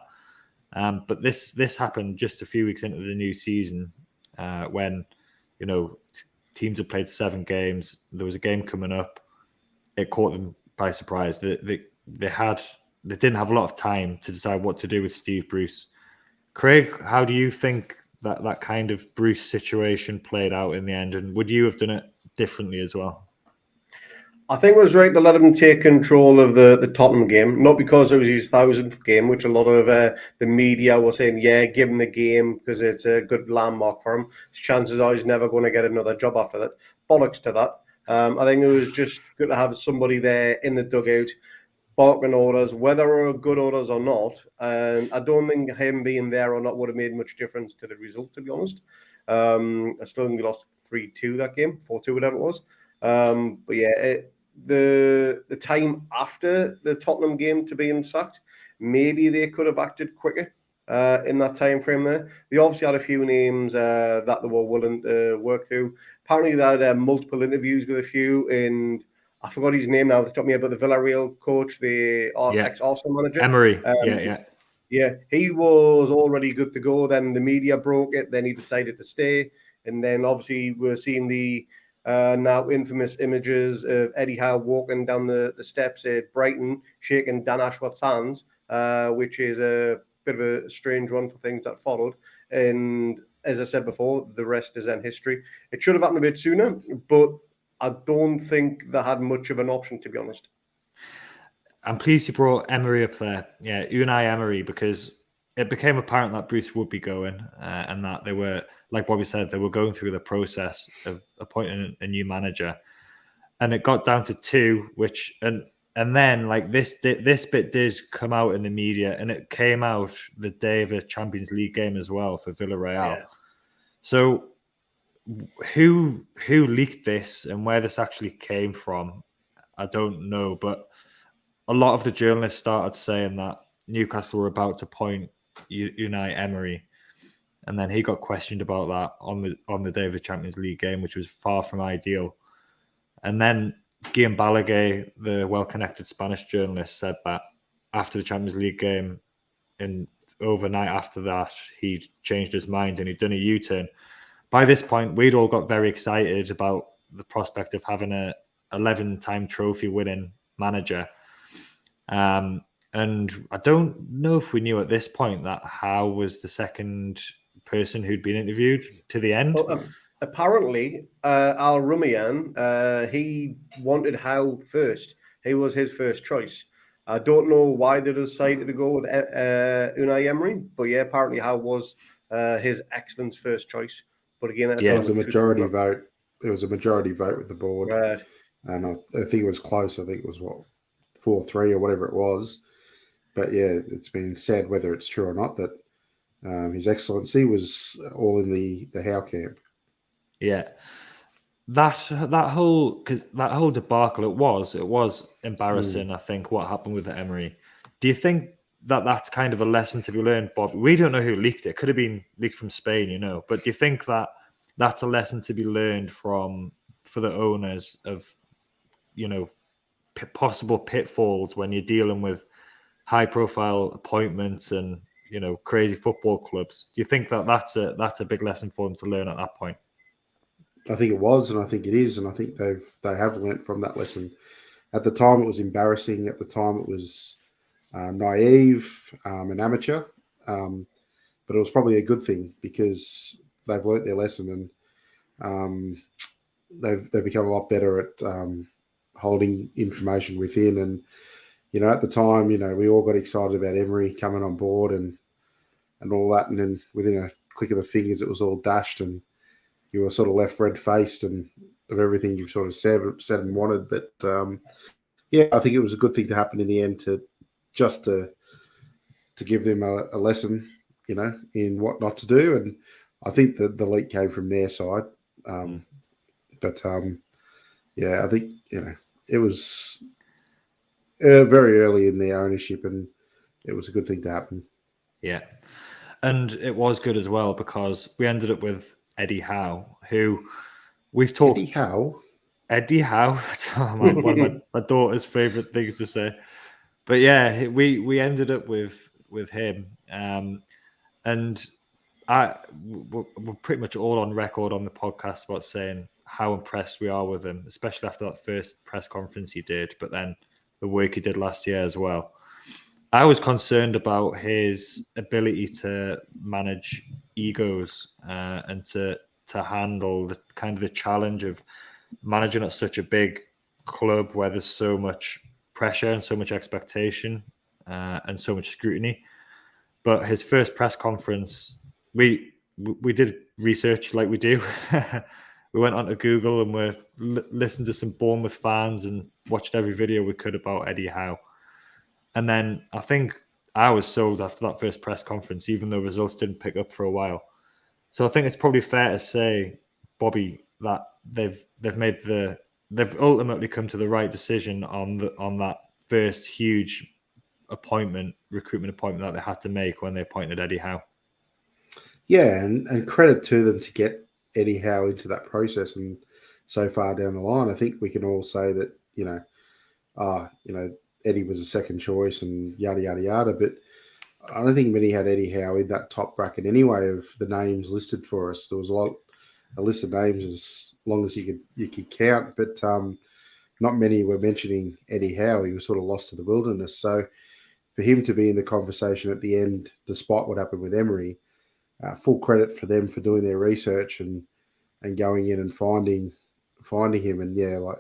But this happened just a few weeks into the new season, when teams had played 7 games. There was a game coming up. It caught them by surprise. They didn't have a lot of time to decide what to do with Steve Bruce. Craig, how do you think that kind of Bruce situation played out in the end, and would you have done it differently as well? I think it was right to let him take control of the Tottenham game, not because it was his 1000th game, which a lot of the media were saying, yeah, give him the game because it's a good landmark for him. His chances are he's never going to get another job after that. Bollocks to that. I think it was just good to have somebody there in the dugout, barking orders, whether they were good orders or not. And I don't think him being there or not would have made much difference to the result, to be honest. I still think we lost 3-2 that game, 4-2, whatever it was. But yeah, the time after the Tottenham game to being sacked, maybe they could have acted quicker in that time frame there. They obviously had a few names that they were willing to work through. Apparently they had multiple interviews with a few, and I forgot his name now off the top of my head, but the Villarreal coach, the ex-Arsenal manager. Emery, Yeah, he was already good to go. Then the media broke it. Then he decided to stay. And then obviously we're seeing the now infamous images of Eddie Howe walking down the steps at Brighton, shaking Dan Ashworth's hands, which is a bit of a strange one for things that followed. And as I said before, the rest is then history. It should have happened a bit sooner, but I don't think they had much of an option, to be honest. I'm pleased you brought Emery up there. Yeah, Unai Emery, because it became apparent that Bruce would be going, and that they were, like Bobby said, they were going through the process of appointing a new manager, and it got down to 2, which and then like this bit did come out in the media, and it came out the day of a Champions League game as well for Villarreal. Yeah. So who leaked this and where this actually came from, I don't know, but a lot of the journalists started saying that Newcastle were about to appoint Unai Emery, and then he got questioned about that on the day of the Champions League game, which was far from ideal. And then Guillaume Balaguer, the well-connected Spanish journalist, said that after the Champions League game, and overnight after that, he changed his mind and he'd done a U-turn. By this point, we'd all got very excited about the prospect of having a 11-time trophy winning manager. And I don't know if we knew at this point that Howe was the second person who'd been interviewed to the end. Well, apparently, Al Rumayyan, he wanted Howe first. He was his first choice. I don't know why they decided to go with Unai Emery, but yeah, apparently Howe was his excellent first choice. But again, it was a majority vote. It was a majority vote with the board, right? And I think it was close. I think it was 4-3 or whatever it was. But yeah, it's been said, whether it's true or not, that His Excellency was all in the Howe camp. Yeah, that whole debacle, it was embarrassing. I think what happened with the Emery. Do you think that that's kind of a lesson to be learned, Bob? We don't know who leaked it. It could have been leaked from Spain, But do you think that that's a lesson to be learned for the owners of, possible pitfalls when you're dealing with high-profile appointments and crazy football clubs? Do you think that that's a big lesson for them to learn at that point? I think it was, and I think it is, and I think they have learnt from that lesson. At the time, it was embarrassing. At the time, it was naive and amateur, but it was probably a good thing because they've learnt their lesson, and they've become a lot better at holding information within. And at the time, we all got excited about Emery coming on board and all that, and then within a click of the fingers, it was all dashed, and you were sort of left red-faced and of everything you've sort of said and wanted. But yeah, I think it was a good thing to happen in the end to give them a lesson, in what not to do. And I think that the leak came from their side. But yeah, I think, it was very early in their ownership, and it was a good thing to happen. Yeah. And it was good as well because we ended up with Eddie Howe, who we've talked. Eddie Howe? Eddie Howe. That's one of my daughter's favourite things to say. But yeah, we ended up with him. And we're pretty much all on record on the podcast about saying how impressed we are with him, especially after that first press conference he did, but then the work he did last year as well. I was concerned about his ability to manage egos and to handle the kind of the challenge of managing at such a big club where there's so much pressure and so much expectation and so much scrutiny. But his first press conference, we did research like we do. We went onto Google and we listened to some Bournemouth fans and watched every video we could about Eddie Howe. And then I think I was sold after that first press conference, even though results didn't pick up for a while. So I think it's probably fair to say, Bobby, that they've ultimately come to the right decision on that first huge recruitment appointment that they had to make when they appointed Eddie Howe. Yeah, and credit to them to get Eddie Howe into that process and so far down the line. I think we can all say that, Eddie was a second choice and yada, yada, yada. But I don't think many had Eddie Howe in that top bracket anyway of the names listed for us. There was a list of names as long as you could count, but not many were mentioning Eddie Howe. He was sort of lost to the wilderness. So for him to be in the conversation at the end, despite what happened with Emery, full credit for them for doing their research and going in and finding him. And yeah, like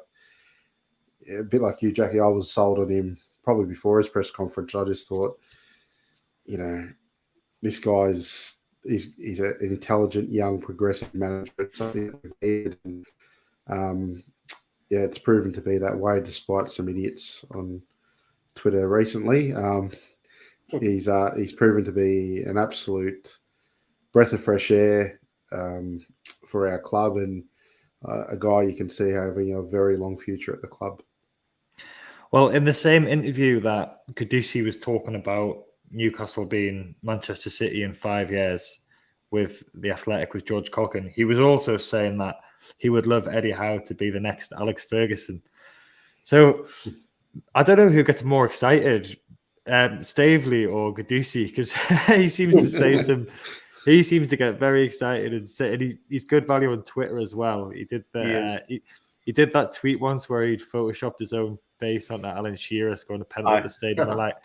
a bit like you, Jackie, I was sold on him probably before his press conference. I just thought, this guy's he's an intelligent, young, progressive manager. It's something that we've needed. And, it's proven to be that way despite some idiots on Twitter recently. He's proven to be an absolute breath of fresh air for our club and a guy you can see having a very long future at the club. Well, in the same interview that Kudusi was talking about Newcastle being Manchester City in 5 years with the Athletic with George Cocken, he was also saying that he would love Eddie Howe to be the next Alex Ferguson. So I don't know who gets more excited, Stavely or Kudusi, because he seems to say he seems to get very excited and he's good value on Twitter as well. He did he did that tweet once where he'd photoshopped his own face onto Alan Shearer scoring a penalty at the Stadium of Light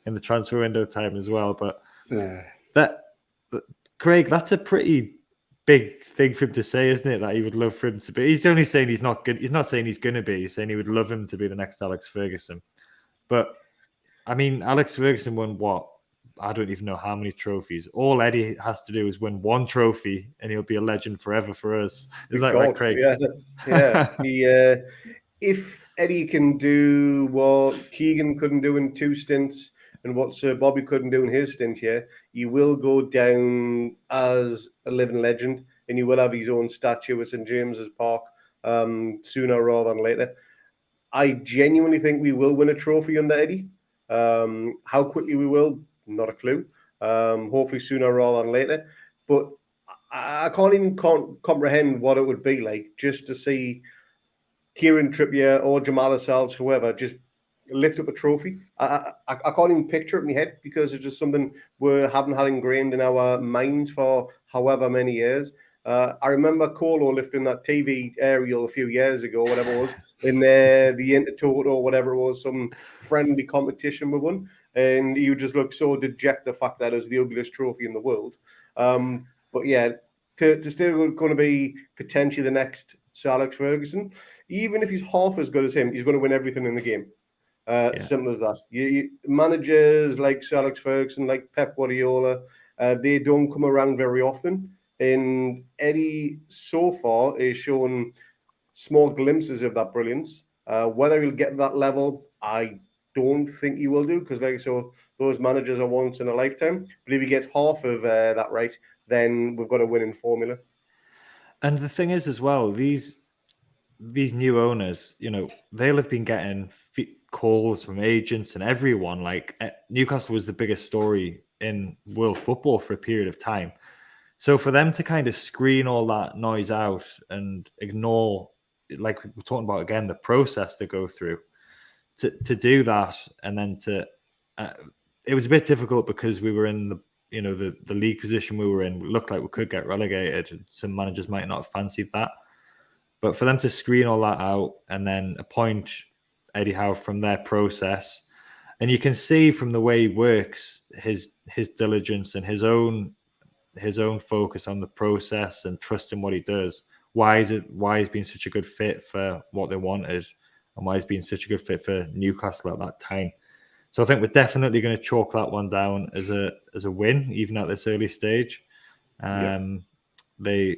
in the transfer window time as well. But Craig, that's a pretty big thing for him to say, isn't it? That he would love for him to be. He's only saying he's not good. He's not saying he's going to be. He's saying he would love him to be the next Alex Ferguson. But I mean, Alex Ferguson won what? I don't even know how many trophies. All Eddie has to do is win one trophy, and he'll be a legend forever for us. Is that right, Craig? Yeah. If Eddie can do what Keegan couldn't do in 2 stints and what Sir Bobby couldn't do in his stint here, he will go down as a living legend, and he will have his own statue at St James's Park sooner rather than later. I genuinely think we will win a trophy under Eddie. How quickly we will, not a clue. Hopefully sooner rather than later. But I can't even comprehend what it would be like just to see Kieran Trippier or Jamal Lascelles, whoever, just lift up a trophy. I can't even picture it in my head because it's just something we haven't had ingrained in our minds for however many years. I remember Colo lifting that TV aerial a few years ago, whatever it was, in the Intertoto or whatever it was, some friendly competition we won. And he would just look so dejected the fact that it was the ugliest trophy in the world. But yeah, to still going to be potentially the next Sir Alex Ferguson, even if he's half as good as him, he's going to win everything in the game. Simple as that. Managers like Sir Alex Ferguson, like Pep Guardiola, they don't come around very often. And Eddie so far is showing small glimpses of that brilliance. Whether he'll get that level, I don't think he will do, because those managers are once in a lifetime. But if he gets half of that right, then we've got a winning formula. And the thing is as well, these new owners, they'll have been getting calls from agents and everyone. Like Newcastle was the biggest story in world football for a period of time. So for them to kind of screen all that noise out and ignore, like we're talking about again, the process to go through, to do that, and then it was a bit difficult because we were in the league position we were in. It looked like we could get relegated, and some managers might not have fancied that. But for them to screen all that out and then appoint Eddie Howe from their process, and you can see from the way he works, his diligence and his own focus on the process and trust in what he does. Why he's been such a good fit for what they wanted, and why he's been such a good fit for Newcastle at that time. So I think we're definitely going to chalk that one down as a win, even at this early stage. They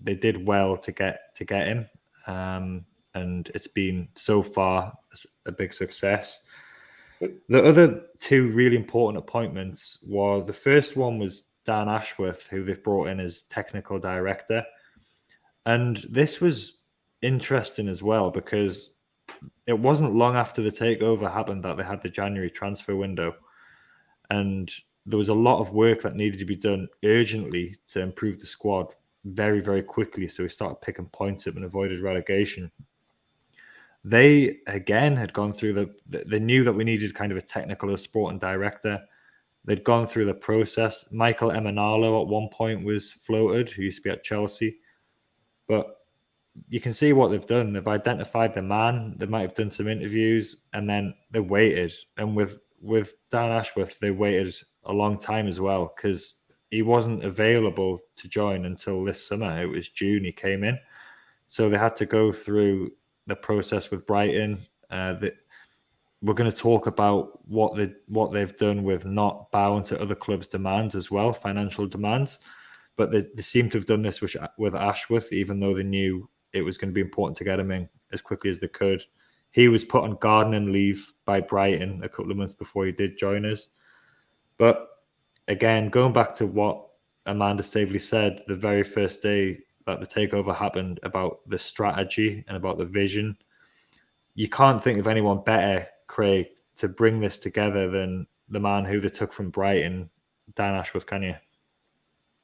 did well to get him, and it's been so far a big success. The other two really important appointments were, the first one was Dan Ashworth, who they've brought in as technical director. And this was interesting as well, because it wasn't long after the takeover happened that they had the January transfer window. And there was a lot of work that needed to be done urgently to improve the squad very, very quickly. So we started picking points up and avoided relegation. They, again, had gone through they knew that we needed kind of a technical or sporting director. They'd gone through the process. Michael Emenalo at one point was floated, who used to be at Chelsea. But you can see what they've done. They've identified the man. They might have done some interviews, and then they waited. And with Dan Ashworth, they waited a long time as well, because he wasn't available to join until this summer. It was June he came in. So they had to go through the process with Brighton. We're going to talk about what they've done with not bowing to other clubs' demands as well, financial demands. But they seem to have done this with Ashworth, even though they knew it was going to be important to get him in as quickly as they could. He was put on gardening leave by Brighton a couple of months before he did join us. But again, going back to what Amanda Staveley said the very first day that the takeover happened about the strategy and about the vision, you can't think of anyone better, Craig, to bring this together than the man who they took from Brighton, Dan Ashworth, can you?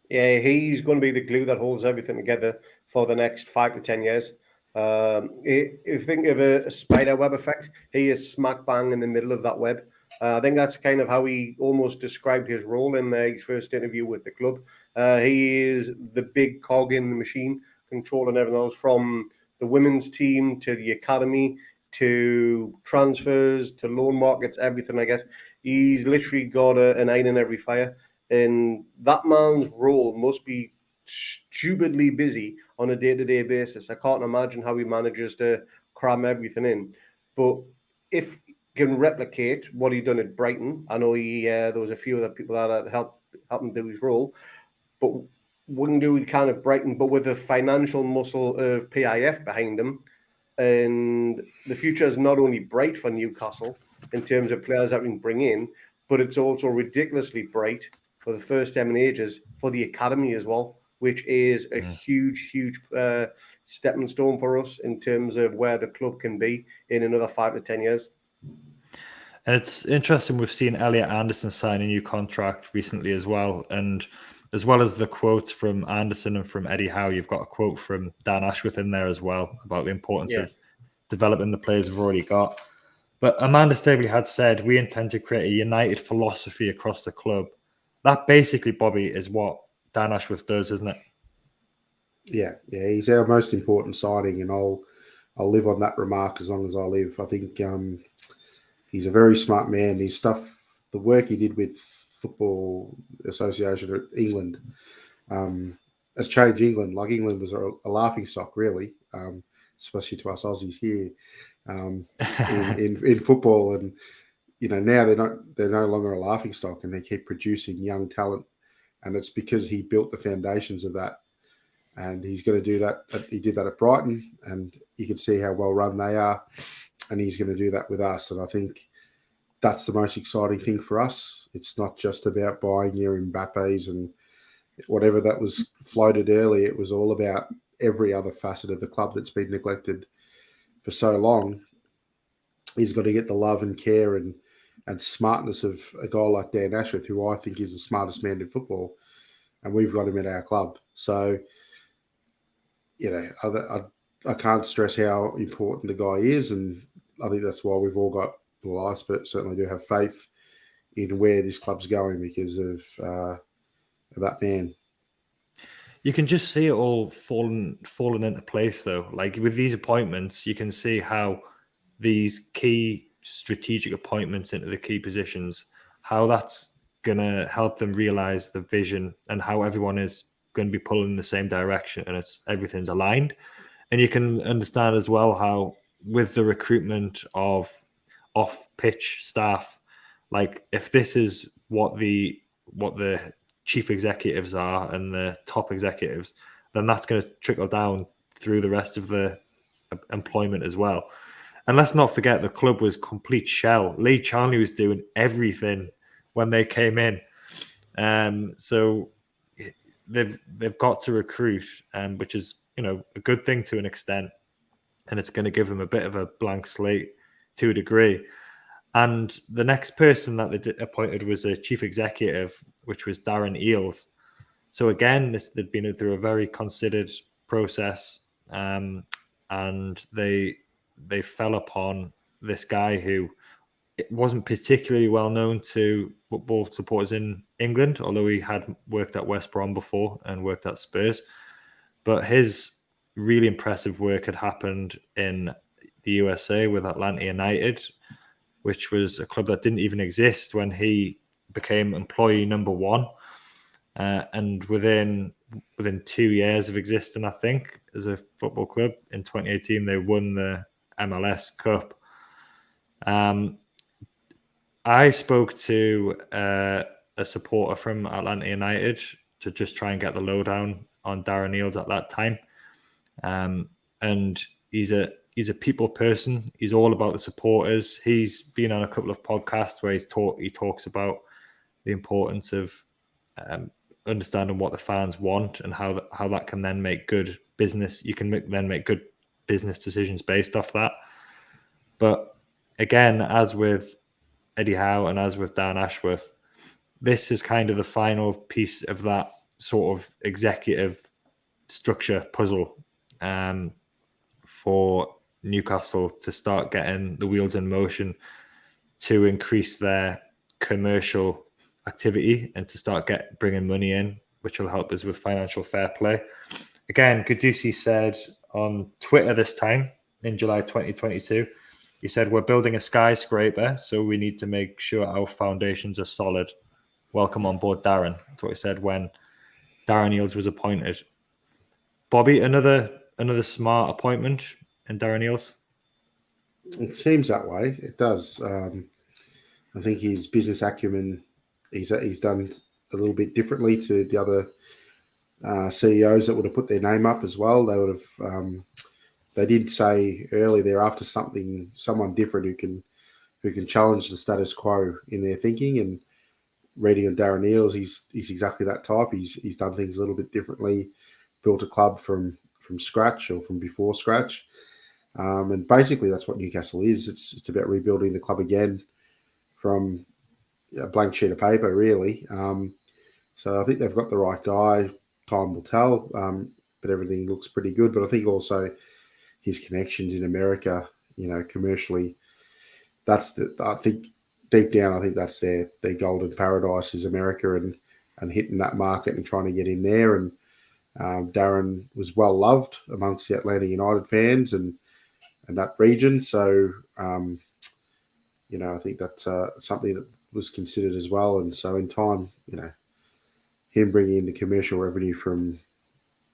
Yeah, he's going to be the glue that holds everything together for the next 5 to 10 years. If you think of a spider web effect, he is smack bang in the middle of that web. I think that's kind of how he almost described his role in his first interview with the club. He is the big cog in the machine, controlling everything else from the women's team to the academy to transfers to loan markets, everything like that. He's literally got an eye in every fire. And that man's role must be stupidly busy on a day-to-day basis. I can't imagine how he manages to cram everything in. But if he can replicate what he done at Brighton, I know there was a few other people that helped him do his role, but wouldn't do it kind of Brighton, but with the financial muscle of PIF behind him. And the future is not only bright for Newcastle in terms of players that we can bring in, but it's also ridiculously bright for the first time in ages for the academy as well, which is a huge stepping stone for us in terms of where the club can be in another 5 to 10 years. And it's interesting, we've seen Elliot Anderson sign a new contract recently as well. And as well as the quotes from Anderson and from Eddie Howe, you've got a quote from Dan Ashworth in there as well about the importance of developing the players we've already got. But Amanda Staveley had said, we intend to create a united philosophy across the club. That basically, Bobby, is what Dan Ashworth does, isn't it? Yeah, he's our most important signing, and I'll live on that remark as long as I live. I think he's a very smart man. His stuff, the work he did with Football Association of England, has changed England. Like, England was a laughing stock, really, especially to us Aussies here in football. And now they're no longer a laughing stock, and they keep producing young talent. And it's because he built the foundations of that. And he's going to do that. He did that at Brighton, and you can see how well run they are. And he's going to do that with us. And I think that's the most exciting thing for us. It's not just about buying your Mbappes and whatever that was floated early. It was all about every other facet of the club that's been neglected for so long. He's got to get the love and care and and smartness of a guy like Dan Ashworth, who I think is the smartest man in football, and we've got him at our club. So, I can't stress how important the guy is, and I think that's why we've all got, well, I certainly do have faith in where this club's going because of that man. You can just see it all falling into place, though. Like with these appointments, you can see how these key strategic appointments into the key positions, how that's going to help them realize the vision and how everyone is going to be pulling in the same direction and everything's aligned. And you can understand as well how with the recruitment of off-pitch staff, like if this is what the chief executives are and the top executives, then that's going to trickle down through the rest of the employment as well. And let's not forget the club was complete shell. Lee Charnley was doing everything when they came in. So they've got to recruit, which is, a good thing to an extent. And it's going to give them a bit of a blank slate to a degree. And the next person that they appointed was a chief executive, which was Darren Eales. So again, they'd been through a very considered process, and they fell upon this guy who wasn't particularly well known to football supporters in England, although he had worked at West Brom before and worked at Spurs. But his really impressive work had happened in the USA with Atlanta United, which was a club that didn't even exist when he became employee number one. And within 2 years of existing, I think, as a football club, in 2018, they won the MLS Cup. I spoke to a supporter from Atlanta United to just try and get the lowdown on Darren Eales at that time. And he's a people person. He's all about the supporters. He's been on a couple of podcasts where he talks about the importance of understanding what the fans want and how that can then make good business. You can make good business decisions based off that. But again, as with Eddie Howe and as with Dan Ashworth, this is kind of the final piece of that sort of executive structure puzzle for Newcastle to start getting the wheels in motion to increase their commercial activity and to start bringing money in, which will help us with financial fair play. Again, Gudusi said on Twitter this time in July 2022, he said, "We're building a skyscraper, so we need to make sure our foundations are solid. Welcome on board, Darren." That's what he said when Darren Eales was appointed. Bobby, another smart appointment in Darren Eales? It seems that way. It does. I think his business acumen, he's done a little bit differently to the other CEOs that would have put their name up as well. They would have. They did say early they're after someone different who can challenge the status quo in their thinking. And reading on Darren Eales, he's exactly that type. He's done things a little bit differently, built a club from scratch or from before scratch. And basically that's what Newcastle is. It's about rebuilding the club again from a blank sheet of paper, really. So I think they've got the right guy. Time will tell, but everything looks pretty good. But I think also his connections in America, commercially, I think deep down, I think that's their golden paradise is America and hitting that market and trying to get in there. And Darren was well loved amongst the Atlanta United fans and that region. So, I think that's something that was considered as well. And so in time, him bringing in the commercial revenue from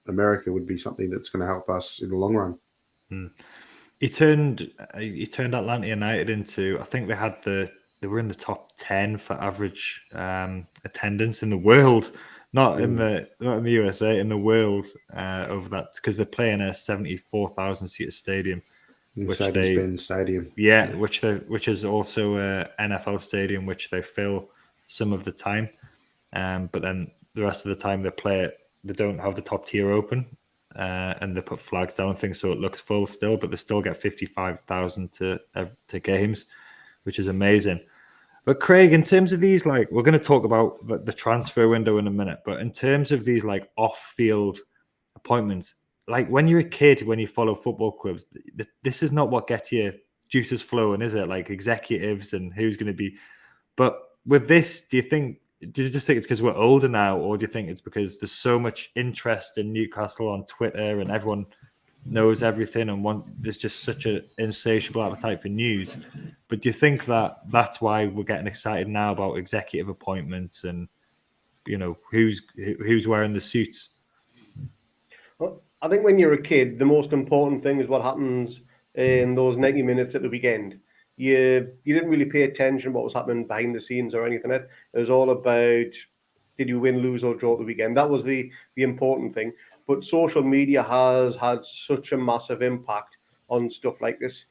America would be something that's going to help us in the long run. He turned Atlanta United into, I think they were in the top 10 for average attendance in the world, not in the USA, in the world over that, because they're playing a 74,000 seat stadium. Mercedes-Benz Stadium. Yeah, which is also a NFL stadium, which they fill some of the time. But then the rest of the time they don't have the top tier open, and they put flags down and things, so it looks full still, but they still get 55,000 to games, which is amazing. But Craig, in terms of these, like, we're going to talk about the transfer window in a minute, but in terms of these like off-field appointments, like when you're a kid, when you follow football clubs, this is not what gets you juices flowing, is it? Like executives and who's going to be. But with this, do you just think it's because we're older now, or do you think it's because there's so much interest in Newcastle on Twitter and everyone knows everything and there's just such an insatiable appetite for news? But do you think that that's why we're getting excited now about executive appointments and, you know, who's wearing the suits? Well, I think when you're a kid, the most important thing is what happens in those 90 minutes at the weekend. You didn't really pay attention to what was happening behind the scenes or anything. It was all about, did you win, lose, or draw at the weekend? That was the important thing. But social media has had such a massive impact on stuff like this.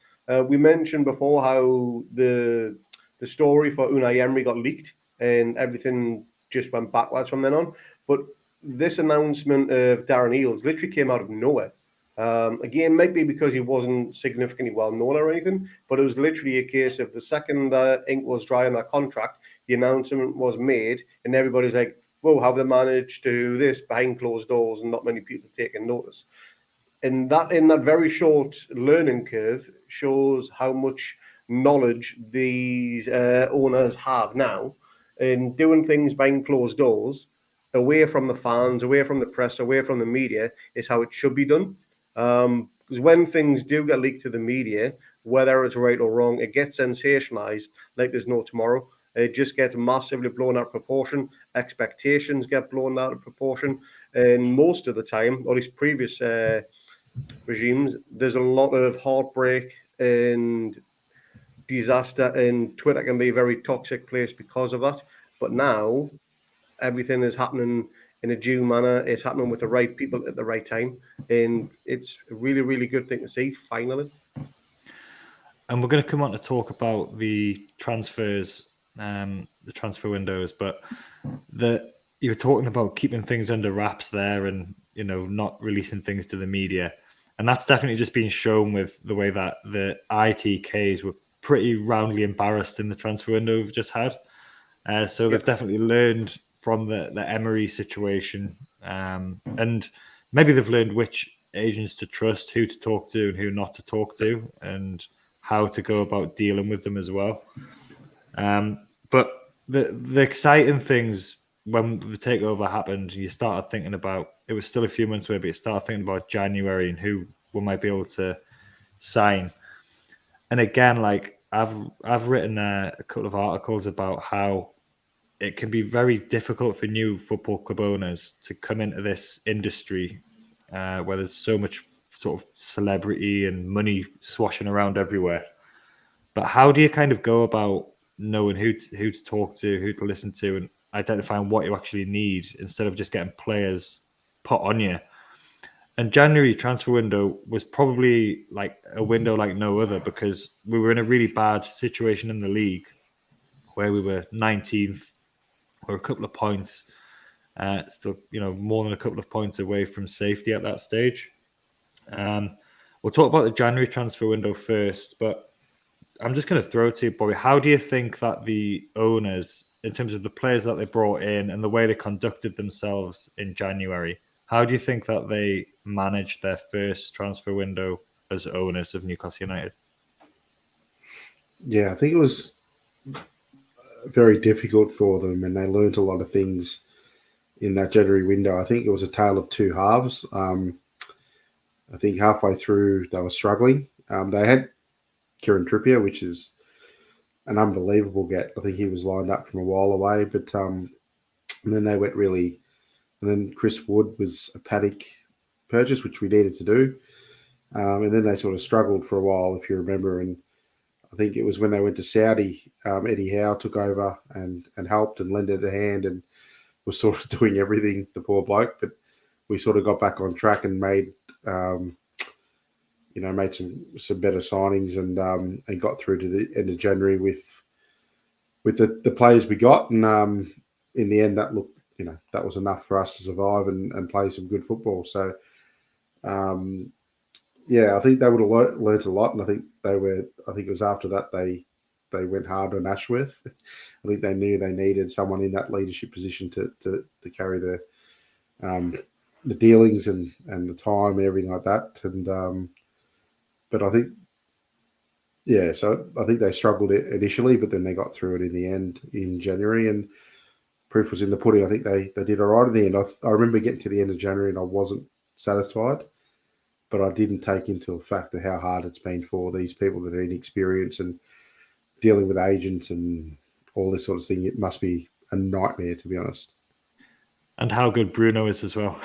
We mentioned before how the story for Unai Emery got leaked and everything just went backwards from then on. But this announcement of Darren Eales literally came out of nowhere. Again, maybe because he wasn't significantly well known or anything, but it was literally a case of the second the ink was dry on that contract, the announcement was made, and everybody's like, whoa, how have they managed to do this behind closed doors and not many people taking notice? And that in that very short learning curve shows how much knowledge these owners have now in doing things behind closed doors, away from the fans, away from the press, away from the media, is how it should be done. Because when things do get leaked to the media, whether it's right or wrong, it gets sensationalized like there's no tomorrow. It just gets massively blown out of proportion. Expectations get blown out of proportion. And most of the time, or at least previous regimes, there's a lot of heartbreak and disaster, and Twitter can be a very toxic place because of that. But now everything is happening in a due manner. It's happening with the right people at the right time, and it's a really, really good thing to see finally. And we're going to come on to talk about the transfers, the transfer windows, but you were talking about keeping things under wraps there, and you know, not releasing things to the media. And that's definitely just been shown with the way that the ITKs were pretty roundly embarrassed in the transfer window we've just had. So they've definitely learned from the Emery situation. And maybe they've learned which agents to trust, who to talk to and who not to talk to, and how to go about dealing with them as well. But the exciting things when the takeover happened, you started thinking about, it was still a few months away, but you started thinking about January and who we might be able to sign. And again, like I've written a couple of articles about how it can be very difficult for new football club owners to come into this industry where there's so much sort of celebrity and money swashing around everywhere. But how do you kind of go about knowing who to talk to, who to listen to, and identifying what you actually need instead of just getting players put on you? And January transfer window was probably like a window like no other, because we were in a really bad situation in the league where we were 19th or a couple of points, still, you know, more than a couple of points away from safety at that stage. We'll talk about the January transfer window first, but I'm just going to throw to you, Bobby. How do you think that the owners, in terms of the players that they brought in and the way they conducted themselves in January, how do you think that they managed their first transfer window as owners of Newcastle United? Yeah, I think it was very difficult for them, and they learned a lot of things in that January window. I think it was a tale of two halves. I think halfway through they were struggling. They had Kieran Trippier, which is an unbelievable get. I think he was lined up from a while away, but and then they went really. And then Chris Wood was a panic purchase, which we needed to do. And then they sort of struggled for a while, if you remember. And I think it was when they went to Saudi, Eddie Howe took over and helped and lended a hand and was sort of doing everything, the poor bloke. But we sort of got back on track and made made some better signings and got through to the end of January with the players we got. And in the end, that looked, that was enough for us to survive and play some good football. So, I think they would have learned a lot. And I think it was after that they they went hard on Ashworth. I think they knew they needed someone in that leadership position to carry the dealings and the time and everything like that. And but I think, yeah, so I think they struggled initially, but then they got through it in the end in January, and proof was in the pudding. I think they did all right at the end. I remember getting to the end of January and I wasn't satisfied, but I didn't take into effect how hard it's been for these people that are inexperienced and dealing with agents and all this sort of thing. It must be a nightmare, to be honest. And how good Bruno is as well.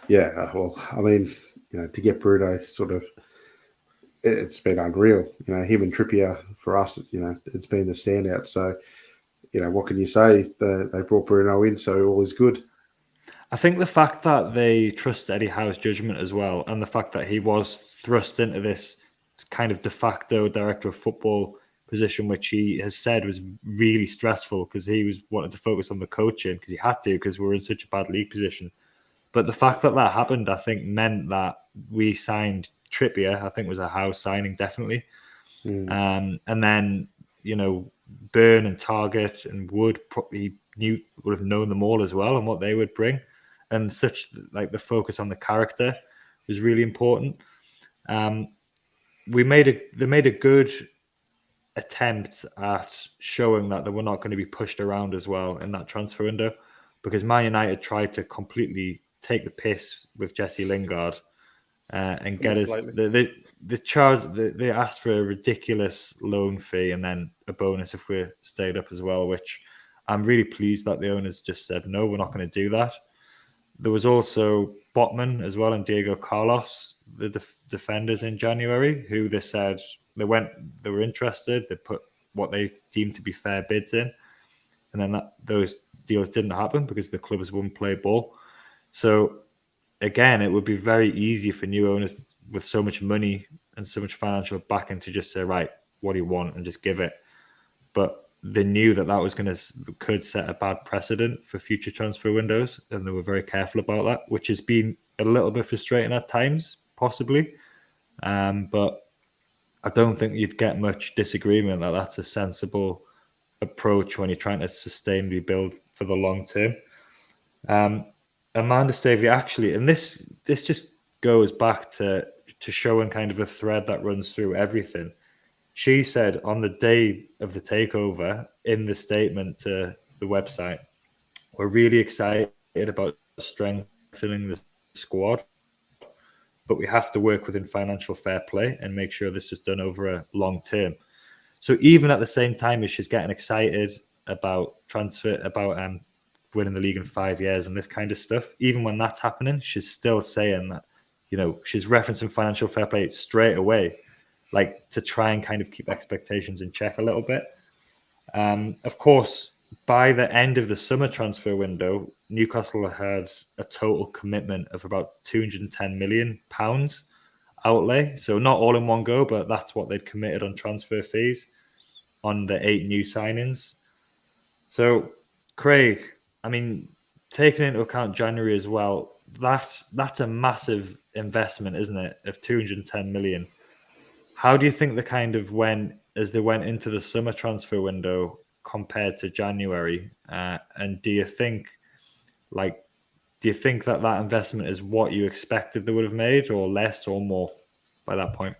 Yeah, well, I mean, to get Bruno sort of, it's been unreal. Him and Trippier for us, it's been the standout. So, what can you say? They brought Bruno in, so all is good. I think the fact that they trust Eddie Howe's judgment as well, and the fact that he was thrust into this kind of de facto director of football position, which he has said was really stressful because he was wanting to focus on the coaching because he had to, because we were in such a bad league position. But the fact that happened, I think, meant that we signed Trippier. I think was a Howe signing, definitely. And then, Burn and Target and Wood probably would have known them all as well and what they would bring. And such the focus on the character was really important. They made a good attempt at showing that they were not going to be pushed around as well in that transfer window, because Man United tried to completely take the piss with Jesse Lingard and get us the charge. They asked for a ridiculous loan fee and then a bonus if we stayed up as well, which I'm really pleased that the owners just said no, we're not going to do that. There was also Botman as well and Diego Carlos, the defenders in January, who they said they were interested. They put what they deemed to be fair bids in, and then those deals didn't happen because the clubs wouldn't play ball. So again, it would be very easy for new owners with so much money and so much financial backing to just say, right, what do you want, and just give it. But they knew that could set a bad precedent for future transfer windows, and they were very careful about that, which has been a little bit frustrating at times, possibly. But I don't think you'd get much disagreement that that's a sensible approach when you're trying to sustainably build for the long term. Amanda Staveley, actually, and this just goes back to showing kind of a thread that runs through everything. She said on the day of the takeover in the statement to the website, we're really excited about strengthening the squad, but we have to work within financial fair play and make sure this is done over a long term. So even at the same time as she's getting excited about winning the league in 5 years and this kind of stuff, even when that's happening, she's still saying that, she's referencing financial fair play straight away, to try and kind of keep expectations in check a little bit. Of course, by the end of the summer transfer window, Newcastle had a total commitment of about £210 million outlay. So not all in one go, but that's what they'd committed on transfer fees on the 8 new signings. So, Craig, I mean, taking into account January as well, that's a massive investment, isn't it, of 210 million. How do you think they kind of went as they went into the summer transfer window compared to January? And do you think that investment is what you expected they would have made, or less or more by that point?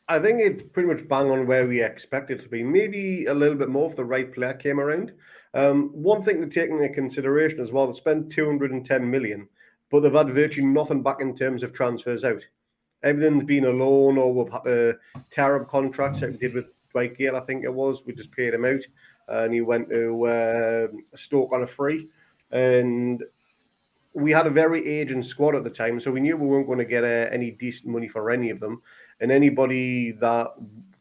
I think it's pretty much bang on where we expect it to be. Maybe a little bit more if the right player came around. One thing to take into consideration as well, they spent 210 million, but they've had virtually nothing back in terms of transfers out. Everything's been a loan, or we've had a tear up contracts like we did with Dwight Gale, I think it was. We just paid him out and he went to Stoke on a free. And we had a very aging squad at the time, so we knew we weren't going to get any decent money for any of them. And anybody that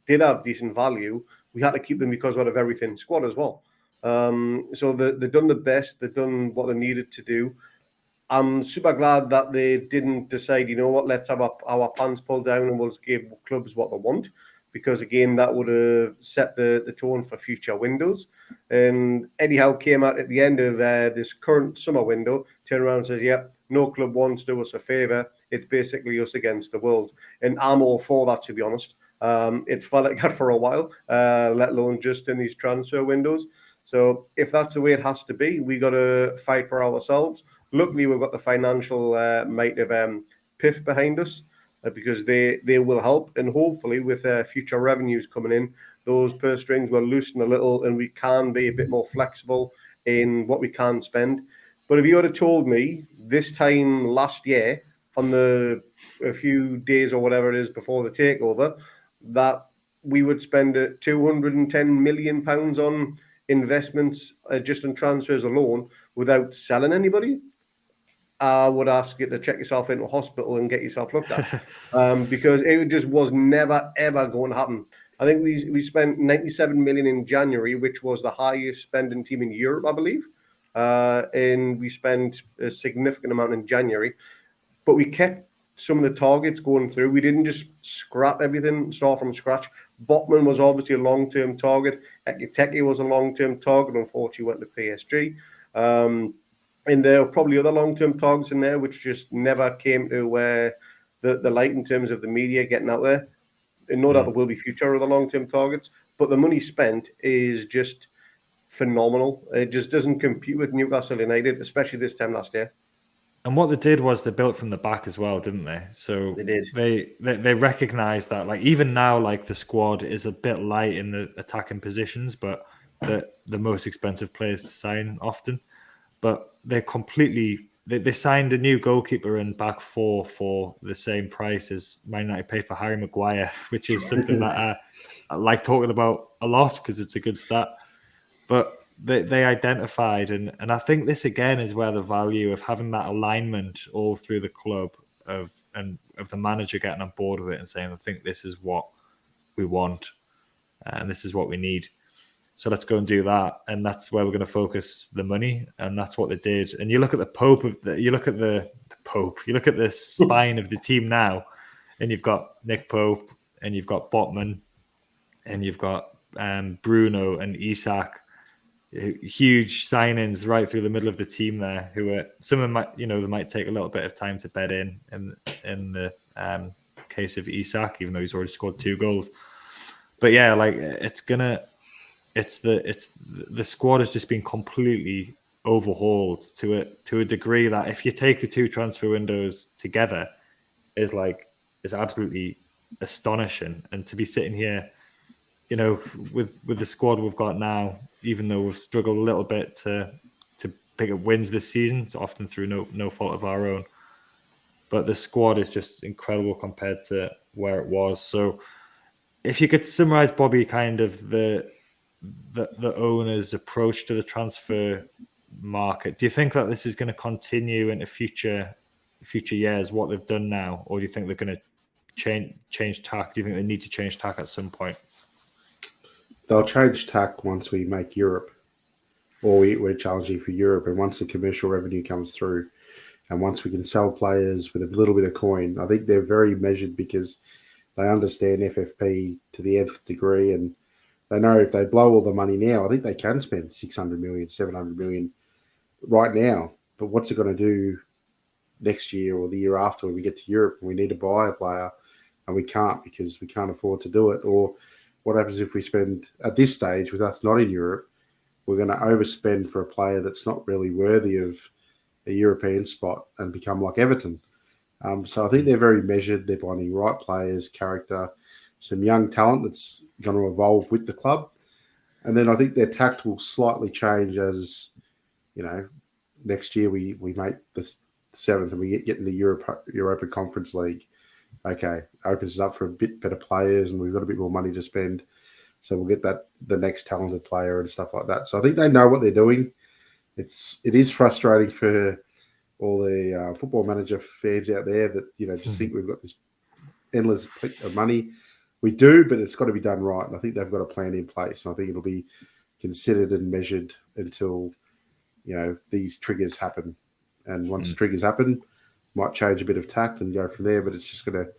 did have decent value, we had to keep them because we had a very thin squad as well. So they've done the best. They've done what they needed to do. I'm super glad that they didn't decide, let's have our pants pulled down and we'll give clubs what they want, because again, that would have set the tone for future windows. And Eddie Howe came out at the end of this current summer window, turned around and says, yeah, no club wants to do us a favour. It's basically us against the world. And I'm all for that, to be honest. It's felt like that for a while, let alone just in these transfer windows. So if that's the way it has to be, we got to fight for ourselves. Luckily, we've got the financial might of PIF behind us, because they will help, and hopefully with future revenues coming in, those purse strings will loosen a little, and we can be a bit more flexible in what we can spend. But if you had told me this time last year, on a few days or whatever it is before the takeover, that we would spend £210 million on investments just on transfers alone without selling anybody, I would ask you to check yourself into a hospital and get yourself looked at, because it just was never ever going to happen. I think we spent 97 million in January, which was the highest spending team in Europe, I believe, and we spent a significant amount in January, but we kept some of the targets going through. We didn't just scrap everything, start from scratch. Botman was obviously a long-term target. Ekiteke was a long-term target. Unfortunately, went to PSG. And there were probably other long-term targets in there which just never came to the light in terms of the media getting out there. And no doubt there will be future other long-term targets, but the money spent is just phenomenal. It just doesn't compete with Newcastle United, especially this time last year. And what they did was they built from the back as well, didn't they? So They did. They recognized that, like, even now, like, the squad is a bit light in the attacking positions, but the most expensive players to sign often. But they signed a new goalkeeper and back four for the same price as Man United paid for Harry Maguire, which is something that I like talking about a lot because it's a good stat. But they identified, and I think this again is where the value of having that alignment all through the club of the manager getting on board with it and saying, I think this is what we want and this is what we need. So let's go and do that, and that's where we're going to focus the money, and that's what they did. And you look at the Pope, you look at the spine of the team now, and you've got Nick Pope, and you've got Botman, and you've got Bruno and Isak, huge signings right through the middle of the team there. Who are some of them might, they might take a little bit of time to bed in the case of Isak, even though he's already scored 2 goals. But yeah, like the squad has just been completely overhauled to a degree that if you take the 2 transfer windows together is absolutely astonishing. And to be sitting here, with the squad we've got now, even though we've struggled a little bit to pick up wins this season, it's often through no fault of our own, but the squad is just incredible compared to where it was. So if you could summarize, Bobby, kind of the owner's approach to the transfer market, do you think that this is going to continue into future years, what they've done now, or do you think they're going to change tack? Do you think they need to change tack at some point? They'll change tack once we make Europe, or we're challenging for Europe, and once the commercial revenue comes through, and once we can sell players with a little bit of coin. I think they're very measured because they understand FFP to the nth degree, and they know if they blow all the money now, I think they can spend 600 million, 700 million right now. But what's it going to do next year or the year after when we get to Europe and we need to buy a player and we can't because we can't afford to do it? Or what happens if we spend, at this stage, with us not in Europe, we're going to overspend for a player that's not really worthy of a European spot and become like Everton. So I think they're very measured. They're finding right players, character, some young talent that's going to evolve with the club. And then I think their tact will slightly change as, next year we make the 7th and we get in the Europa Conference League. Okay, opens us up for a bit better players and we've got a bit more money to spend. So we'll get the next talented player and stuff like that. So I think they know what they're doing. It is frustrating for all the football manager fans out there that, just think we've got this endless of money. We do, but it's got to be done right. And I think they've got a plan in place. And I think it'll be considered and measured until, these triggers happen. And once the triggers happen, might change a bit of tact and go from there. But it's just going to,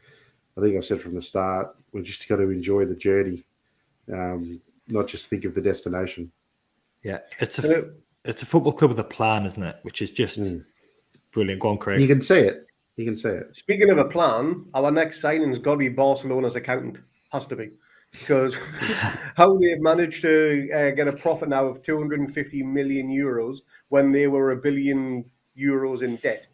I think I've said from the start, we're just got to enjoy the journey, not just think of the destination. Yeah, it's a football club with a plan, isn't it? Which is just brilliant. Go on, Craig. You can see it. Speaking of a plan, our next signing's got to be Barcelona's accountant. Has to be. Because how they've managed to get a profit now of 250 million euros when they were €1 billion in debt.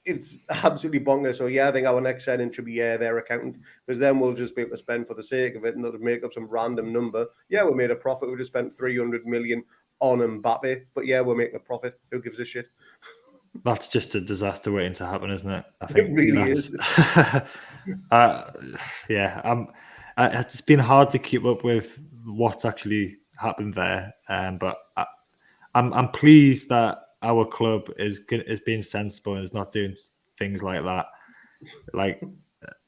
It's absolutely bonkers. So yeah, I think our next signing should be their accountant, because then we'll just be able to spend for the sake of it and they'll make up some random number. Yeah, we made a profit. We just spent 300 million on Mbappe, but yeah, we're making a profit. Who gives a shit? That's just a disaster waiting to happen, isn't it? I think It really that's, is. yeah. It's been hard to keep up with what's actually happened there, but I'm pleased that our club is being sensible and is not doing things like that. Like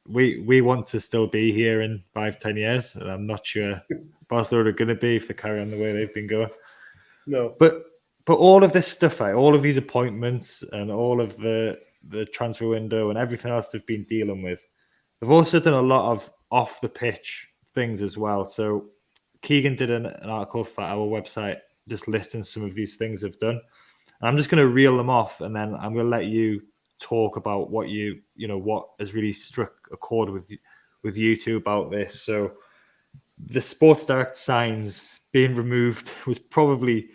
we want to still be here in 5-10 years, and I'm not sure Barcelona are going to be if they carry on the way they've been going. No, but all of this stuff, right, all of these appointments and all of the transfer window and everything else they've been dealing with, they've also done a lot of off the pitch things as well. So Keegan did an article for our website just listing some of these things they've done. And I'm just going to reel them off, and then I'm going to let you talk about what what has really struck a chord with you two about this. So the Sports Direct signs being removed was probably,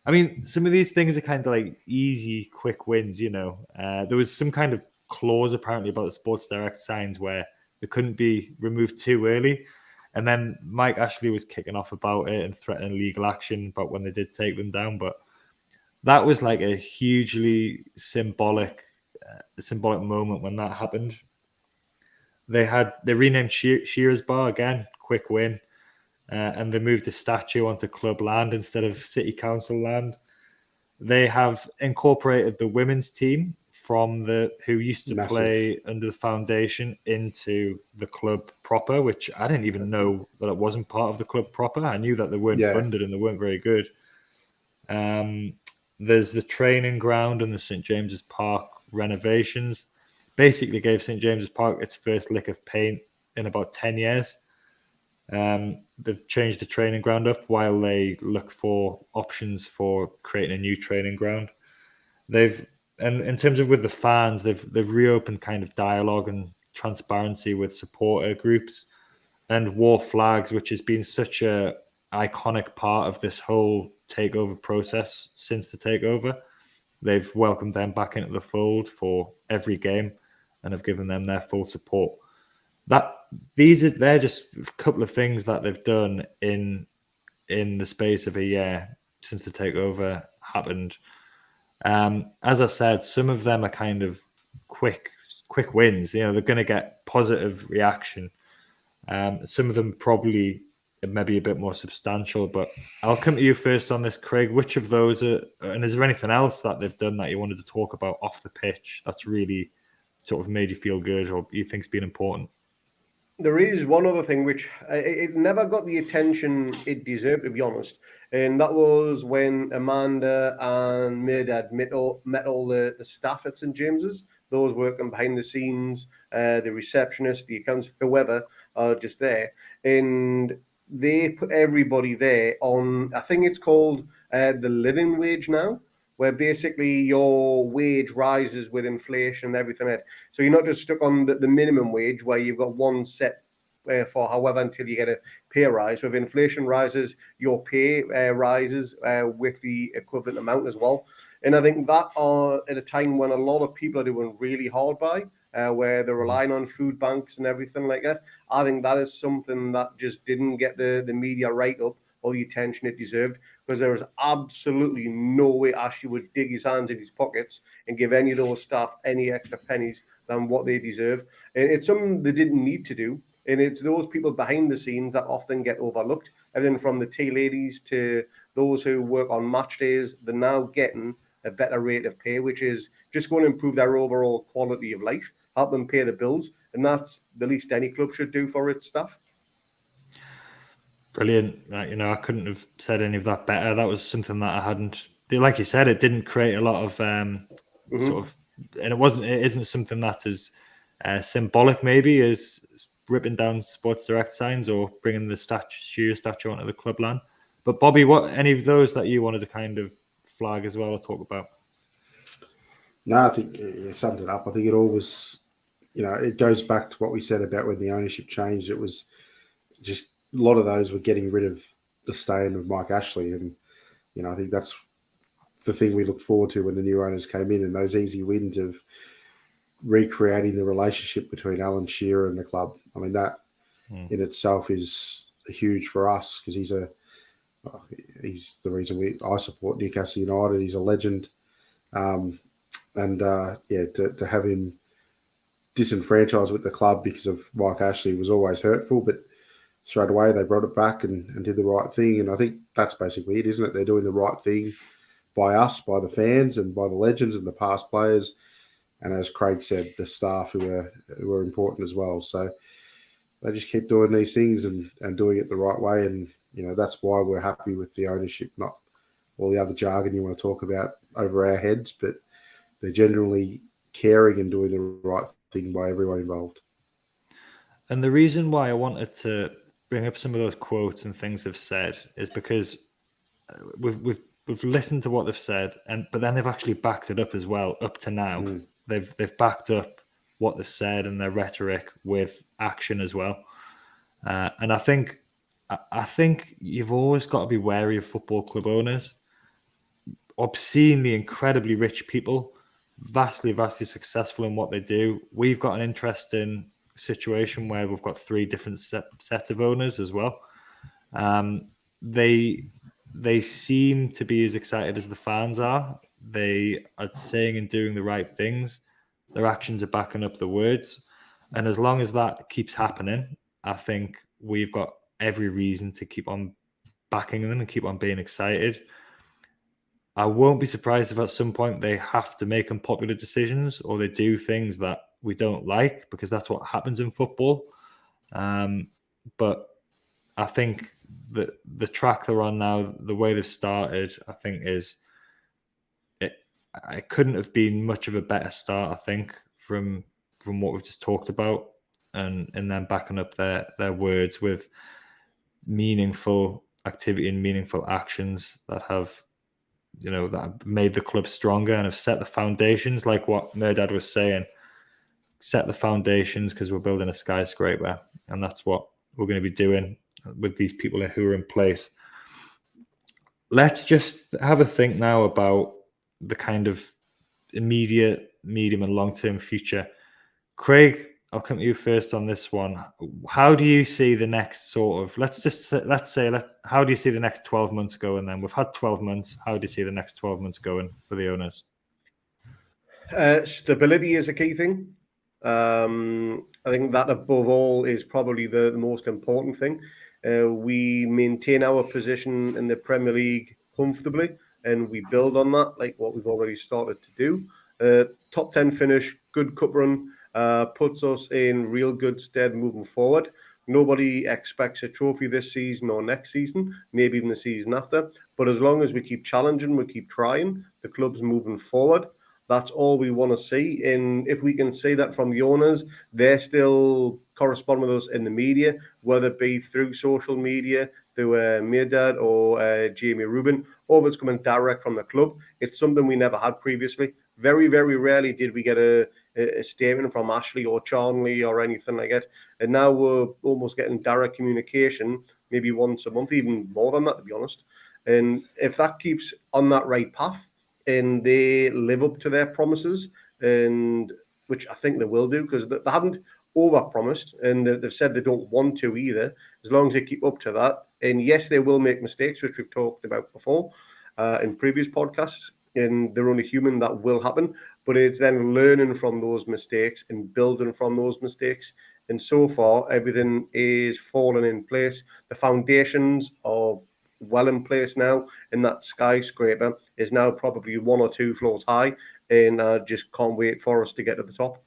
I mean, some of these things are kind of like easy, quick wins, There was some kind of clause apparently about the Sports Direct signs where they couldn't be removed too early. And then Mike Ashley was kicking off about it and threatening legal action about when they did take them down. But that was like a hugely symbolic moment when that happened. They renamed Shearer's Bar again, quick win. And they moved a statue onto club land instead of city council land. They have incorporated the women's team from who used to play under the foundation into the club proper, which I didn't even know that it wasn't part of the club proper. I knew that they weren't funded and they weren't very good. There's the training ground and the St. James's Park renovations. Basically gave St. James's Park its first lick of paint in about 10 years. They've changed the training ground up while they look for options for creating a new training ground. And in terms of with the fans, they've reopened kind of dialogue and transparency with supporter groups and wore flags, which has been such a iconic part of this whole takeover process since the takeover. They've welcomed them back into the fold for every game and have given them their full support. They're just a couple of things that they've done in the space of a year since the takeover happened. As I said, some of them are kind of quick wins. They're going to get positive reaction. Some of them probably maybe a bit more substantial, but I'll come to you first on this, Craig. Which of those and is there anything else that they've done that you wanted to talk about off the pitch that's really sort of made you feel good or you think's been important? There is one other thing which it never got the attention it deserved, to be honest, and that was when Amanda and Merdad met all the staff at St. James's, those working behind the scenes, the receptionist, the accounts, whoever are just there, and they put everybody there on, I think it's called the living wage now, where basically your wage rises with inflation and everything else. So you're not just stuck on the minimum wage where you've got one set for however until you get a pay rise. So if inflation rises, your pay rises with the equivalent amount as well. And I think that at a time when a lot of people are doing really hard by, where they're relying on food banks and everything like that, I think that is something that just didn't get the media right up or the attention it deserved, because there was absolutely no way Ashley would dig his hands in his pockets and give any of those staff any extra pennies than what they deserve. And it's something they didn't need to do. And it's those people behind the scenes that often get overlooked. Everything from the tea ladies to those who work on match days, they're now getting a better rate of pay, which is just going to improve their overall quality of life, help them pay the bills. And that's the least any club should do for its staff. Brilliant. I couldn't have said any of that better. That was something that I hadn't, like you said, it didn't create a lot of sort of, and it isn't something that is symbolic maybe as ripping down Sports Direct signs or bringing the statue onto the club land. But Bobby, what any of those that you wanted to kind of flag as well or talk about? No, I think you summed it up. I think it always, it goes back to what we said about when the ownership changed. It was just a lot of those were getting rid of the stain of Mike Ashley, and I think that's the thing we looked forward to when the new owners came in, and those easy wins of recreating the relationship between Alan Shearer and the club. I mean, that in itself is huge for us, because he's the reason I support Newcastle United. He's a legend, to have him disenfranchised with the club because of Mike Ashley was always hurtful, but straight away they brought it back and did the right thing. And I think that's basically it, isn't it? They're doing the right thing by us, by the fans, and by the legends and the past players, and as Craig said, the staff who are important as well. So they just keep doing these things and doing it the right way, and that's why we're happy with the ownership, not all the other jargon you want to talk about over our heads, but they're generally caring and doing the right thing by everyone involved. And the reason why I wanted to bring up some of those quotes and things they've said is because we've listened to what they've said, but then they've actually backed it up as well. Up to now, they've backed up what they've said and their rhetoric with action as well. And I think you've always got to be wary of football club owners. Obscenely, incredibly rich people, vastly successful in what they do. We've got an interesting situation where we've got three different sets of owners as well. They seem to be as excited as the fans are. They are saying and doing the right things. Their actions are backing up the words. And as long as that keeps happening, I think we've got every reason to keep on backing them and keep on being excited. I won't be surprised if at some point they have to make unpopular decisions or they do things that we don't like, because that's what happens in football. But I think that the track they're on now, the way they've started, I think it couldn't have been much of a better start, I think, from what we've just talked about, and then backing up their words with meaningful activity and meaningful actions that have made the club stronger and have set the foundations, like what Merdad was saying, set the foundations, because we're building a skyscraper, and that's what we're going to be doing with these people who are in place. Let's just have a think now about the kind of immediate, medium and long-term future. Craig, I'll come to you first on this one. How do you see the next how do you see the next 12 months going then? We've had 12 months. How do you see the next 12 months going for the owners? Stability is a key thing. I think that above all is probably the most important thing. We maintain our position in the Premier League comfortably, and we build on that, like what we've already started to do. Top 10 finish, good cup run, puts us in real good stead moving forward. Nobody expects a trophy this season or next season, maybe even the season after. But as long as we keep challenging, we keep trying, the club's moving forward. That's all we want to see. And if we can see that from the owners, they still correspond with us in the media, whether it be through social media, through Merdad or Jamie Rubin, or if it's coming direct from the club. It's something we never had previously. Very, very rarely did we get a statement from Ashley or Charnley or anything like that. And now we're almost getting direct communication, maybe once a month, even more than that, to be honest. And if that keeps on that right path, and they live up to their promises, and which I think they will do, because they haven't over-promised, and they've said they don't want to either, as long as they keep up to that. And yes, they will make mistakes, which we've talked about before in previous podcasts, and they're only human, that will happen. But it's then learning from those mistakes and building from those mistakes. And so far, everything is falling in place. The foundations are well in place now, and that skyscraper is now probably 1 or 2 floors high, and I just can't wait for us to get to the top.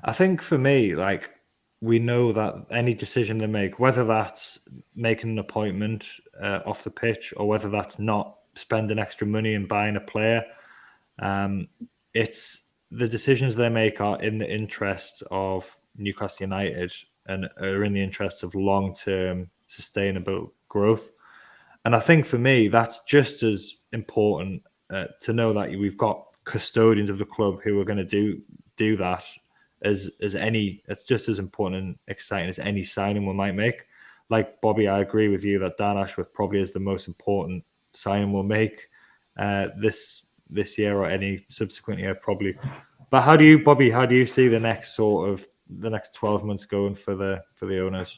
I think for me, like, we know that any decision they make, whether that's making an appointment off the pitch or whether that's not spending extra money and buying a player, it's the decisions they make are in the interests of Newcastle United and are in the interests of long-term sustainable growth. And I think for me, that's just as important to know that we've got custodians of the club who are going to do that as any. It's just as important and exciting as any signing we might make. Like Bobby, I agree with you that Dan Ashworth probably is the most important signing we'll make this year or any subsequent year probably. But how do you, Bobby? How do you see the next 12 months going for the owners?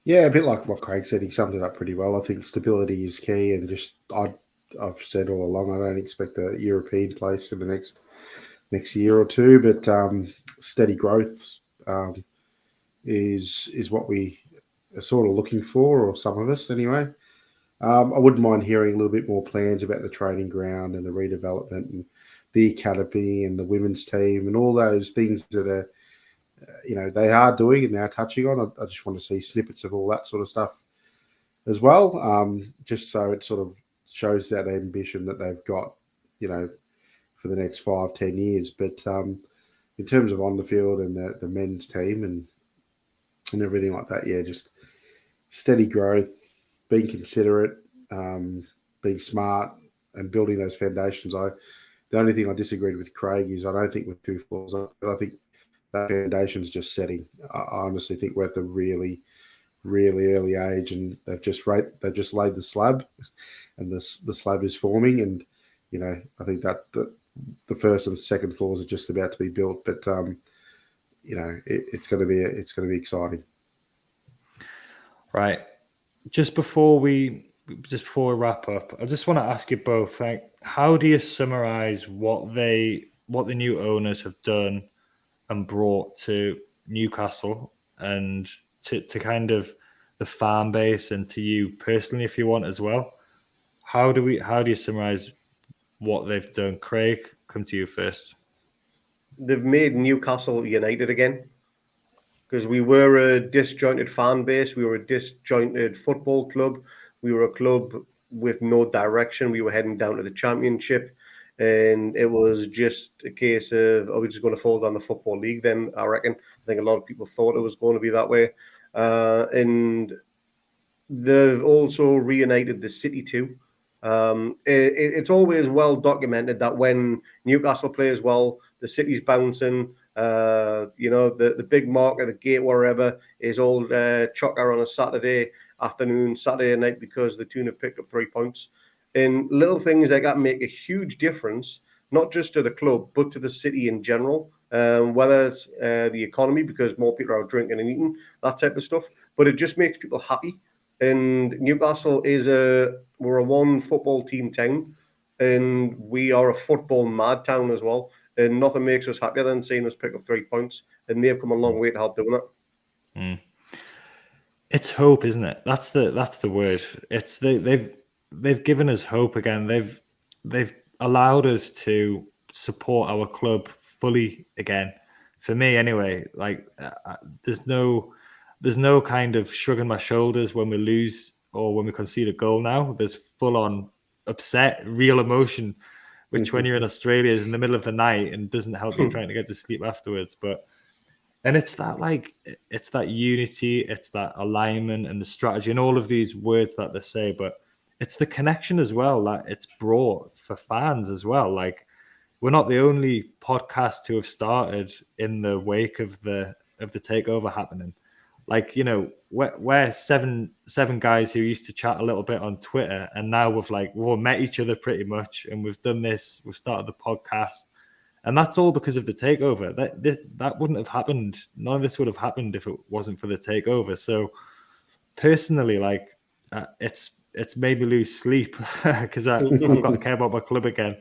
Yeah, a bit like what Craig said. He summed it up pretty well. I think stability is key, and just I've said all along, I don't expect a European place in the next year or two, but steady growth is what we are sort of looking for, or some of us anyway. I wouldn't mind hearing a little bit more plans about the training ground and the redevelopment and the academy and the women's team and all those things that are, they are doing and now touching on. I just want to see snippets of all that sort of stuff as well, just so it sort of shows that ambition that they've got, for the next 5-10 years. But in terms of on the field and the men's team and everything like that, yeah, just steady growth, being considerate, being smart, and building those foundations. The only thing I disagreed with Craig is I don't think we're 2 floors up, but I think that foundation's just setting. I honestly think we're at the really, really early age, and they've just laid the slab, and the slab is forming. And I think that the first and second floors are just about to be built, but it's going to be exciting. Right. Just before we wrap up, I just want to ask you both, how do you summarize what the new owners have done and brought to Newcastle and to kind of the fan base and to you personally, if you want as well? How do you summarize what they've done? Craig, come to you first. They've made Newcastle United again, because we were a disjointed fan base. We were a disjointed football club. We were a club with no direction. We were heading down to the Championship, and it was just a case of, are we just going to fall down the Football League then, I reckon. I think a lot of people thought it was going to be that way. And they've also reunited the city too. It's always well documented that when Newcastle plays well, the city's bouncing. The big market, the gate, wherever, is all chocker on a Saturday afternoon, Saturday night, because the Toon have picked up 3 points. And little things like that make a huge difference, not just to the club, but to the city in general. Whether it's the economy, because more people are drinking and eating, that type of stuff. But it just makes people happy. And Newcastle we're a one football team town, and we are a football mad town as well. And nothing makes us happier than seeing us pick up 3 points, and they've come a long way to help doing it. It's hope, isn't it? That's the word. It's they've given us hope again. They've allowed us to support our club fully again. For me, anyway, there's no kind of shrugging my shoulders when we lose or when we concede a goal now. There's full on upset, real emotion, which when you're in Australia is in the middle of the night and doesn't help you trying to get to sleep afterwards. And it's that unity, it's that alignment and the strategy and all of these words that they say, but it's the connection as well that it's brought for fans as well. Like, we're not the only podcast to have started in the wake of the takeover happening. Like, we're seven guys who used to chat a little bit on Twitter, and now we've all met each other pretty much, and we've done this. We've started the podcast, and that's all because of the takeover. That wouldn't have happened. None of this would have happened if it wasn't for the takeover. So, personally, it's made me lose sleep because I've got to care about my club again,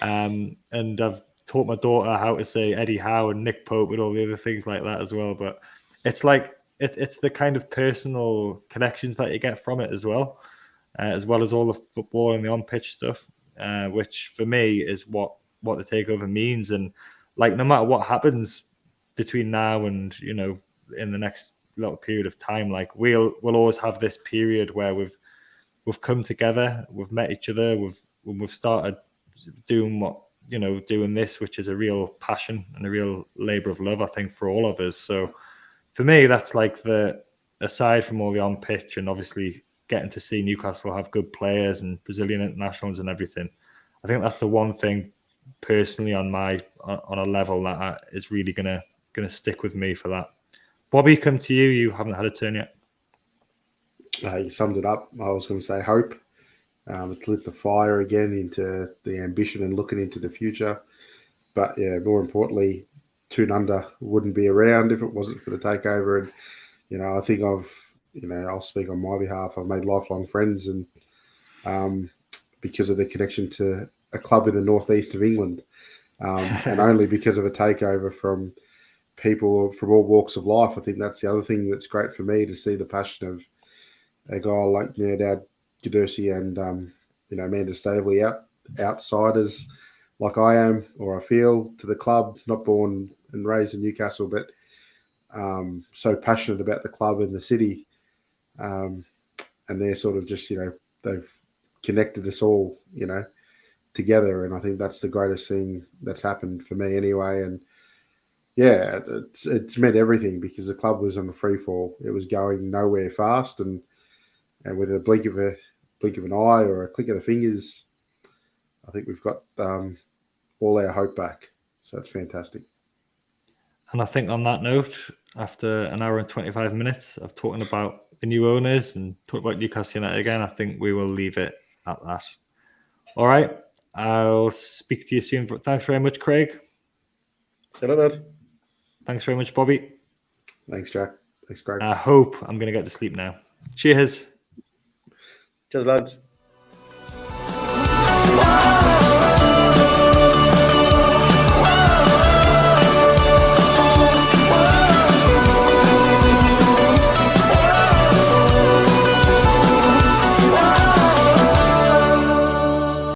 and I've taught my daughter how to say Eddie Howe and Nick Pope and all the other things like that as well. But it's it's the kind of personal connections that you get from it as well as all the football and the on-pitch stuff, which for me is what the takeover means. And no matter what happens between now and in the next little period of time, we'll always have this period where we've come together, we've met each other, we've started doing doing this, which is a real passion and a real labor of love, I think, for all of us. So for me, that's aside from all the on pitch and obviously getting to see Newcastle have good players and Brazilian internationals and everything, I think that's the one thing personally on a level that is really gonna stick with me for that. Bobby, come to you. You haven't had a turn yet. You summed it up. I was going to say hope. It's lit the fire again into the ambition and looking into the future. But yeah, more importantly, Toon Under wouldn't be around if it wasn't for the takeover. And, you know, I think I'll speak on my behalf. I've made lifelong friends, and because of the connection to a club in the northeast of England, and only because of a takeover from people from all walks of life. I think that's the other thing that's great for me, to see the passion of a guy like Dad Gadursi and Amanda Staveley, outsiders like I am, or I feel, to the club, not born and raised in Newcastle, but so passionate about the club and the city. And they're sort of just, they've connected us all, together. And I think that's the greatest thing that's happened for me anyway. And yeah, it's meant everything, because the club was on a free fall. It was going nowhere fast, and with a blink of an eye or a click of the fingers, I think we've got all our hope back. So it's fantastic. And I think on that note, after an hour and 25 minutes of talking about the new owners and talking about Newcastle United again, I think we will leave it at that. All right. I'll speak to you soon. Thanks very much, Craig. Thanks very much, Bobby. Thanks, Jack. Thanks, Craig. I hope I'm going to get to sleep now. Cheers. Cheers, lads.